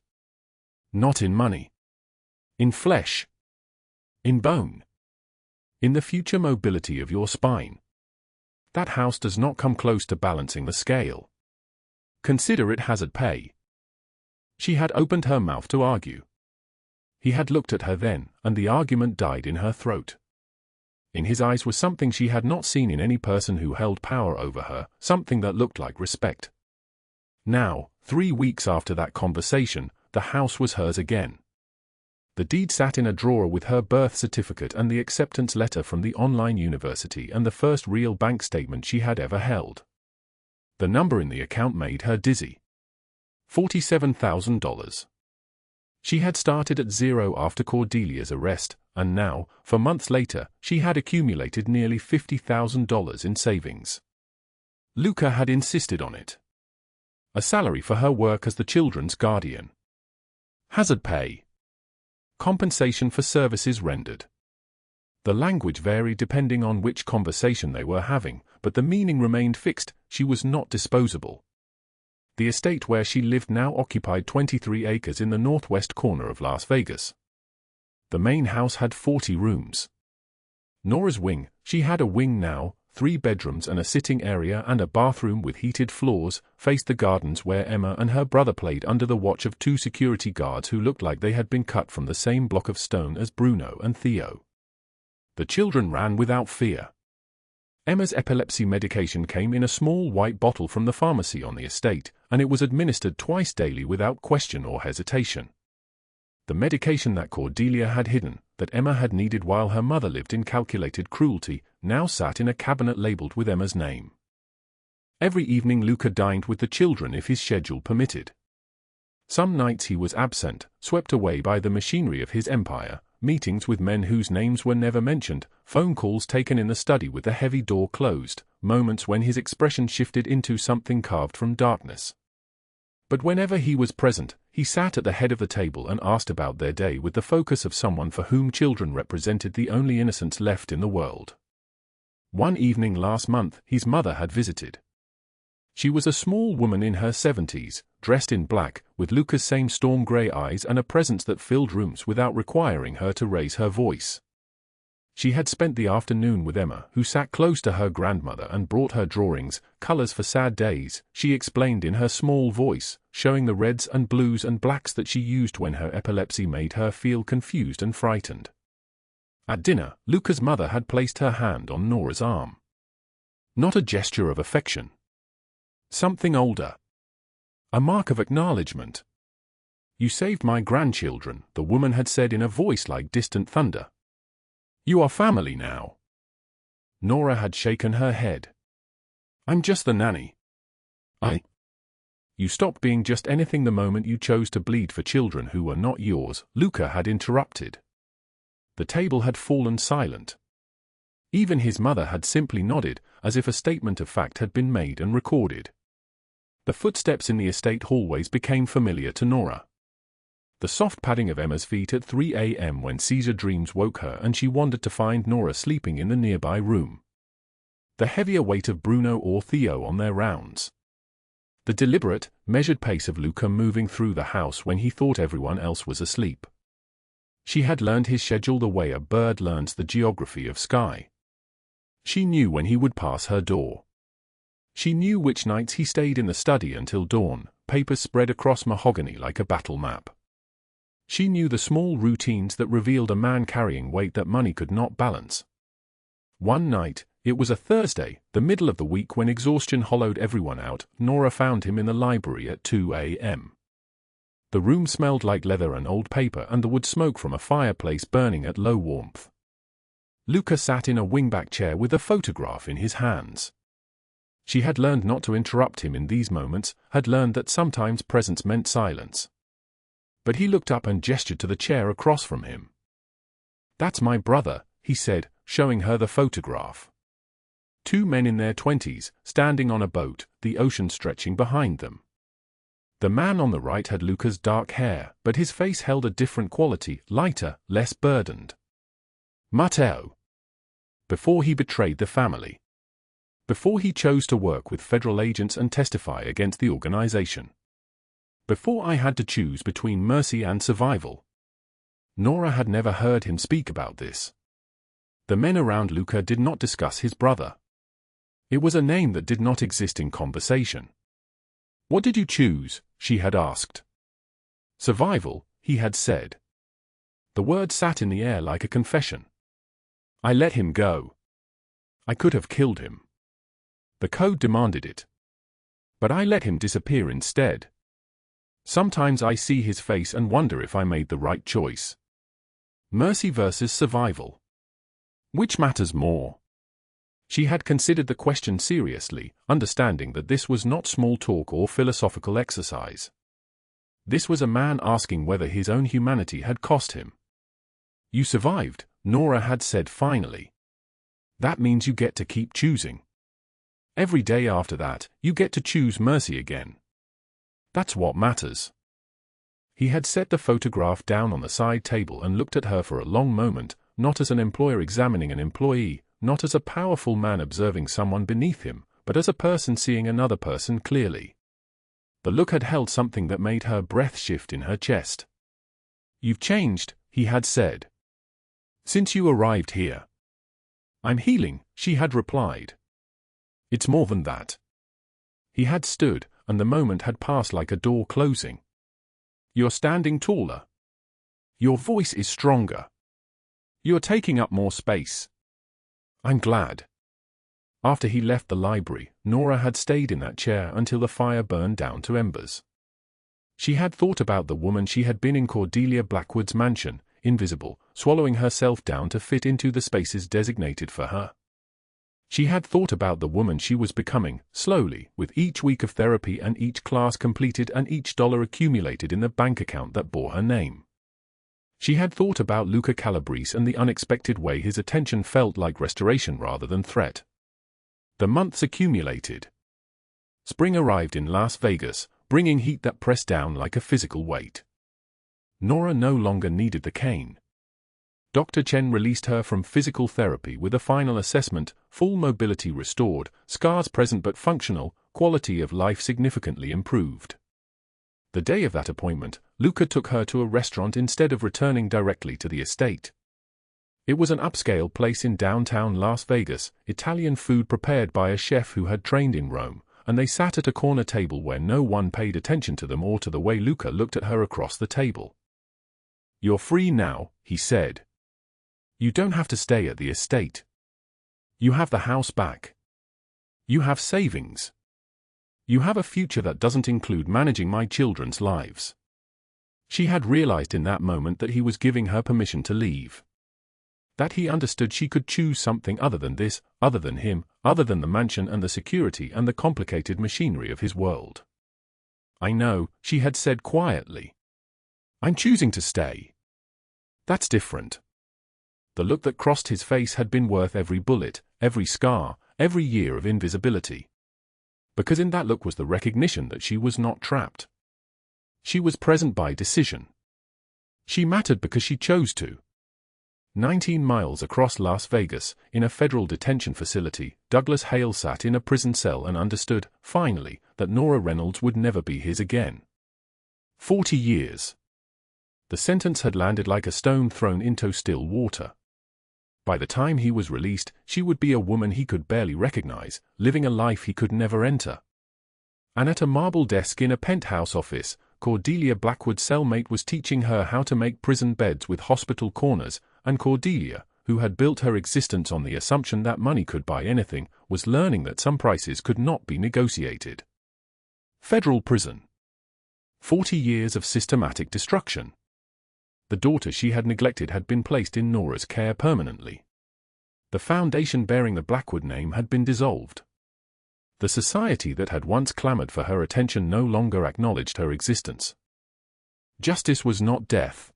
Not in money. In flesh. In bone. In the future mobility of your spine. That house does not come close to balancing the scale. Consider it hazard pay. She had opened her mouth to argue. He had looked at her then, and the argument died in her throat. In his eyes was something she had not seen in any person who held power over her, something that looked like respect. Now, 3 weeks after that conversation, the house was hers again. The deed sat in a drawer with her birth certificate and the acceptance letter from the online university and the first real bank statement she had ever held. The number in the account made her dizzy. $47,000. She had started at 0 after Cordelia's arrest, and now, for months later, she had accumulated nearly $50,000 in savings. Luca had insisted on it. A salary for her work as the children's guardian. Hazard pay. Compensation for services rendered. The language varied depending on which conversation they were having, but the meaning remained fixed. She was not disposable. The estate where she lived now occupied 23 acres in the northwest corner of Las Vegas. The main house had 40 rooms. Nora's wing. She had a wing now, 3 bedrooms and a sitting area and a bathroom with heated floors, faced the gardens where Emma and her brother played under the watch of 2 security guards who looked like they had been cut from the same block of stone as Bruno and Theo. The children ran without fear. Emma's epilepsy medication came in a small white bottle from the pharmacy on the estate, and it was administered twice daily without question or hesitation. The medication that Cordelia had hidden, that Emma had needed while her mother lived in calculated cruelty, now sat in a cabinet labeled with Emma's name. Every evening Luca dined with the children if his schedule permitted. Some nights he was absent, swept away by the machinery of his empire, meetings with men whose names were never mentioned, phone calls taken in the study with the heavy door closed, moments when his expression shifted into something carved from darkness. But whenever he was present, he sat at the head of the table and asked about their day with the focus of someone for whom children represented the only innocence left in the world. One evening last month, his mother had visited. She was a small woman in her 70s, dressed in black, with Luca's same storm-grey eyes and a presence that filled rooms without requiring her to raise her voice. She had spent the afternoon with Emma, who sat close to her grandmother and brought her drawings, colors for sad days, she explained in her small voice, showing the reds and blues and blacks that she used when her epilepsy made her feel confused and frightened. At dinner, Luca's mother had placed her hand on Nora's arm. Not a gesture of affection. Something older. A mark of acknowledgement. "You saved my grandchildren," the woman had said in a voice like distant thunder. "You are family now." Nora had shaken her head. "I'm just the nanny." You stopped being just anything the moment you chose to bleed for children who were not yours," Luca had interrupted. The table had fallen silent. Even his mother had simply nodded, as if a statement of fact had been made and recorded. The footsteps in the estate hallways became familiar to Nora. The soft padding of Emma's feet at 3 a.m. when Caesar dreams woke her and she wandered to find Nora sleeping in the nearby room. The heavier weight of Bruno or Theo on their rounds. The deliberate, measured pace of Luca moving through the house when he thought everyone else was asleep. She had learned his schedule the way a bird learns the geography of sky. She knew when he would pass her door. She knew which nights he stayed in the study until dawn, papers spread across mahogany like a battle map. She knew the small routines that revealed a man carrying weight that money could not balance. One night, it was a Thursday, the middle of the week when exhaustion hollowed everyone out, Nora found him in the library at 2 a.m. The room smelled like leather and old paper and the wood smoke from a fireplace burning at low warmth. Luca sat in a wingback chair with a photograph in his hands. She had learned not to interrupt him in these moments, had learned that sometimes presence meant silence. But he looked up and gestured to the chair across from him. "That's my brother," he said, showing her the photograph. 2 men in their 20s, standing on a boat, the ocean stretching behind them. The man on the right had Luca's dark hair, but his face held a different quality, lighter, less burdened. Matteo. Before he betrayed the family. Before he chose to work with federal agents and testify against the organization. Before I had to choose between mercy and survival. Nora had never heard him speak about this. The men around Luca did not discuss his brother. It was a name that did not exist in conversation. "What did you choose?" she had asked. "Survival," he had said. The word sat in the air like a confession. "I let him go. I could have killed him. The code demanded it. But I let him disappear instead. Sometimes I see his face and wonder if I made the right choice. Mercy versus survival. Which matters more?" She had considered the question seriously, understanding that this was not small talk or philosophical exercise. This was a man asking whether his own humanity had cost him. "You survived," Nora had said finally. "That means you get to keep choosing. Every day after that, you get to choose mercy again. That's what matters." He had set the photograph down on the side table and looked at her for a long moment, not as an employer examining an employee, not as a powerful man observing someone beneath him, but as a person seeing another person clearly. The look had held something that made her breath shift in her chest. "You've changed," he had said. "Since you arrived here. I'm healing, she had replied. It's more than that. He had stood, and the moment had passed like a door closing. You're standing taller. Your voice is stronger. You're taking up more space. I'm glad. After he left the library, Nora had stayed in that chair until the fire burned down to embers. She had thought about the woman she had been in Cordelia Blackwood's mansion, invisible, swallowing herself down to fit into the spaces designated for her. She had thought about the woman she was becoming, slowly, with each week of therapy and each class completed and each dollar accumulated in the bank account that bore her name. She had thought about Luca Calabrese and the unexpected way his attention felt like restoration rather than threat. The months accumulated. Spring arrived in Las Vegas, bringing heat that pressed down like a physical weight. Nora no longer needed the cane. Dr. Chen released her from physical therapy with a final assessment: full mobility restored, scars present but functional, quality of life significantly improved. The day of that appointment, Luca took her to a restaurant instead of returning directly to the estate. It was an upscale place in downtown Las Vegas, Italian food prepared by a chef who had trained in Rome, and they sat at a corner table where no one paid attention to them or to the way Luca looked at her across the table. "You're free now," he said. "You don't have to stay at the estate. You have the house back. You have savings. You have a future that doesn't include managing my children's lives." She had realized in that moment that he was giving her permission to leave. That he understood she could choose something other than this, other than him, other than the mansion and the security and the complicated machinery of his world. "I know," she had said quietly. "I'm choosing to stay." "That's different." The look that crossed his face had been worth every bullet, every scar, every year of invisibility. Because in that look was the recognition that she was not trapped. She was present by decision. She mattered because she chose to. 19 miles across Las Vegas, in a federal detention facility, Douglas Hale sat in a prison cell and understood, finally, that Nora Reynolds would never be his again. 40 years. The sentence had landed like a stone thrown into still water. By the time he was released, she would be a woman he could barely recognize, living a life he could never enter. And at a marble desk in a penthouse office, Cordelia Blackwood's cellmate was teaching her how to make prison beds with hospital corners, and Cordelia, who had built her existence on the assumption that money could buy anything, was learning that some prices could not be negotiated. Federal prison. 40 years of systematic destruction. The daughter she had neglected had been placed in Nora's care permanently. The foundation bearing the Blackwood name had been dissolved. The society that had once clamored for her attention no longer acknowledged her existence. Justice was not death.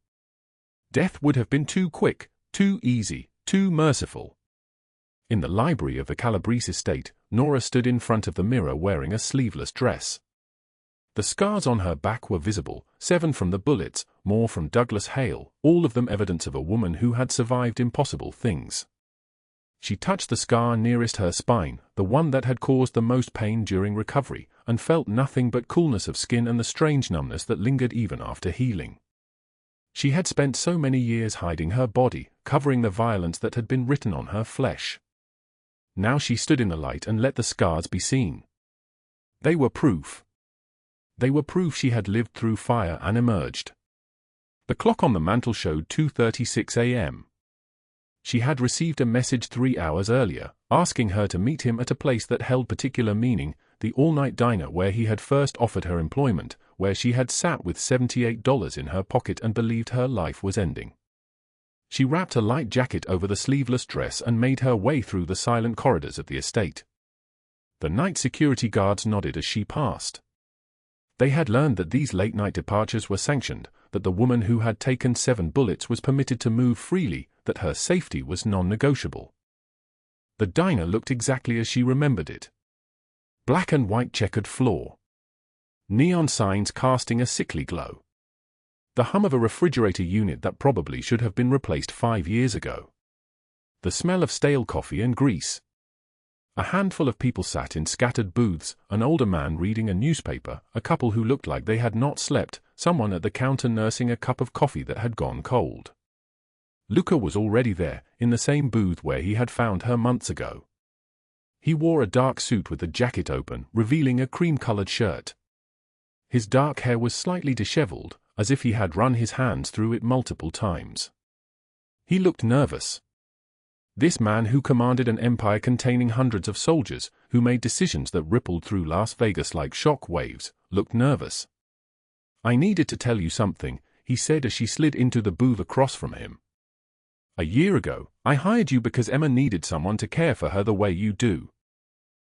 Death would have been too quick, too easy, too merciful. In the library of the Calabrese estate, Nora stood in front of the mirror wearing a sleeveless dress. The scars on her back were visible, 7 from the bullets, more from Douglas Hale, all of them evidence of a woman who had survived impossible things. She touched the scar nearest her spine, the one that had caused the most pain during recovery, and felt nothing but coolness of skin and the strange numbness that lingered even after healing. She had spent so many years hiding her body, covering the violence that had been written on her flesh. Now she stood in the light and let the scars be seen. They were proof. They were proof she had lived through fire and emerged. The clock on the mantel showed 2:36 a.m. She had received a message 3 hours earlier, asking her to meet him at a place that held particular meaning, the all-night diner where he had first offered her employment, where she had sat with $78 in her pocket and believed her life was ending. She wrapped a light jacket over the sleeveless dress and made her way through the silent corridors of the estate. The night security guards nodded as she passed. They had learned that these late-night departures were sanctioned, that the woman who had taken 7 bullets was permitted to move freely, that her safety was non-negotiable. The diner looked exactly as she remembered it. Black and white checkered floor. Neon signs casting a sickly glow. The hum of a refrigerator unit that probably should have been replaced 5 years ago. The smell of stale coffee and grease. A handful of people sat in scattered booths, an older man reading a newspaper, a couple who looked like they had not slept, someone at the counter nursing a cup of coffee that had gone cold. Luca was already there, in the same booth where he had found her months ago. He wore a dark suit with the jacket open, revealing a cream-colored shirt. His dark hair was slightly disheveled, as if he had run his hands through it multiple times. He looked nervous. This man who commanded an empire containing hundreds of soldiers, who made decisions that rippled through Las Vegas like shock waves, looked nervous. "I needed to tell you something," he said as she slid into the booth across from him. "A year ago, I hired you because Emma needed someone to care for her the way you do.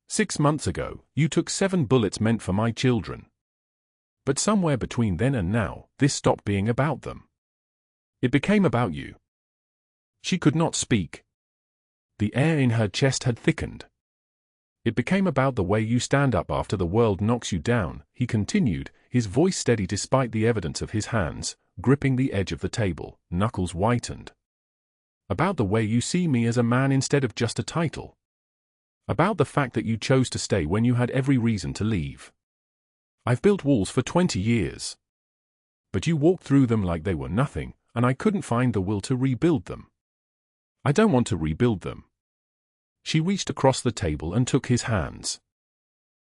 6 months ago, you took 7 bullets meant for my children. But somewhere between then and now, this stopped being about them. It became about you." She could not speak. The air in her chest had thickened. "It became about the way you stand up after the world knocks you down," he continued, his voice steady despite the evidence of his hands, gripping the edge of the table, knuckles whitened. "About the way you see me as a man instead of just a title. About the fact that you chose to stay when you had every reason to leave. I've built walls for 20 years. But you walked through them like they were nothing, and I couldn't find the will to rebuild them. I don't want to rebuild them." She reached across the table and took his hands.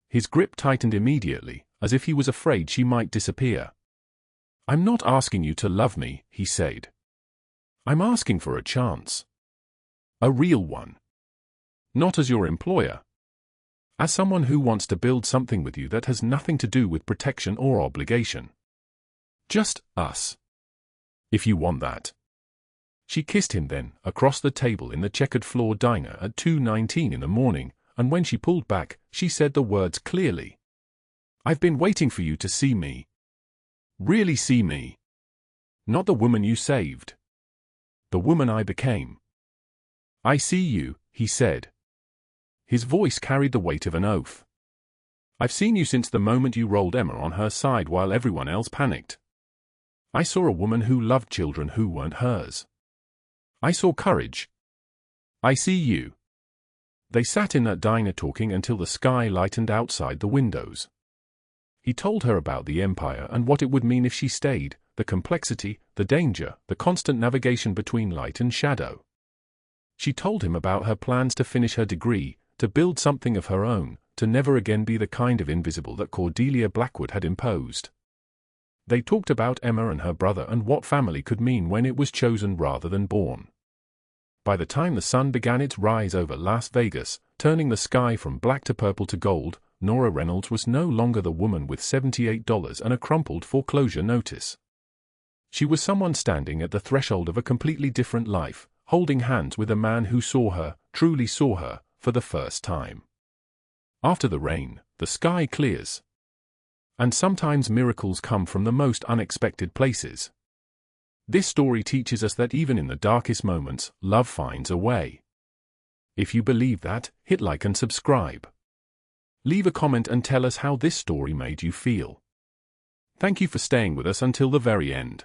His grip tightened immediately, as if he was afraid she might disappear. "I'm not asking you to love me," he said. "I'm asking for a chance. A real one. Not as your employer. As someone who wants to build something with you that has nothing to do with protection or obligation. Just us. If you want that." She kissed him then, across the table in the checkered floor diner at 2:19 in the morning, and when she pulled back, she said the words clearly. "I've been waiting for you to see me. Really see me. Not the woman you saved. The woman I became." "I see you," he said. His voice carried the weight of an oath. "I've seen you since the moment you rolled Emma on her side while everyone else panicked. I saw a woman who loved children who weren't hers. I saw courage. I see you." They sat in that diner talking until the sky lightened outside the windows. He told her about the empire and what it would mean if she stayed, the complexity, the danger, the constant navigation between light and shadow. She told him about her plans to finish her degree, to build something of her own, to never again be the kind of invisible that Cordelia Blackwood had imposed. They talked about Emma and her brother and what family could mean when it was chosen rather than born. By the time the sun began its rise over Las Vegas, turning the sky from black to purple to gold, Nora Reynolds was no longer the woman with $78 and a crumpled foreclosure notice. She was someone standing at the threshold of a completely different life, holding hands with a man who saw her, truly saw her, for the first time. After the rain, the sky clears. And sometimes miracles come from the most unexpected places. This story teaches us that even in the darkest moments, love finds a way. If you believe that, hit like and subscribe. Leave a comment and tell us how this story made you feel. Thank you for staying with us until the very end.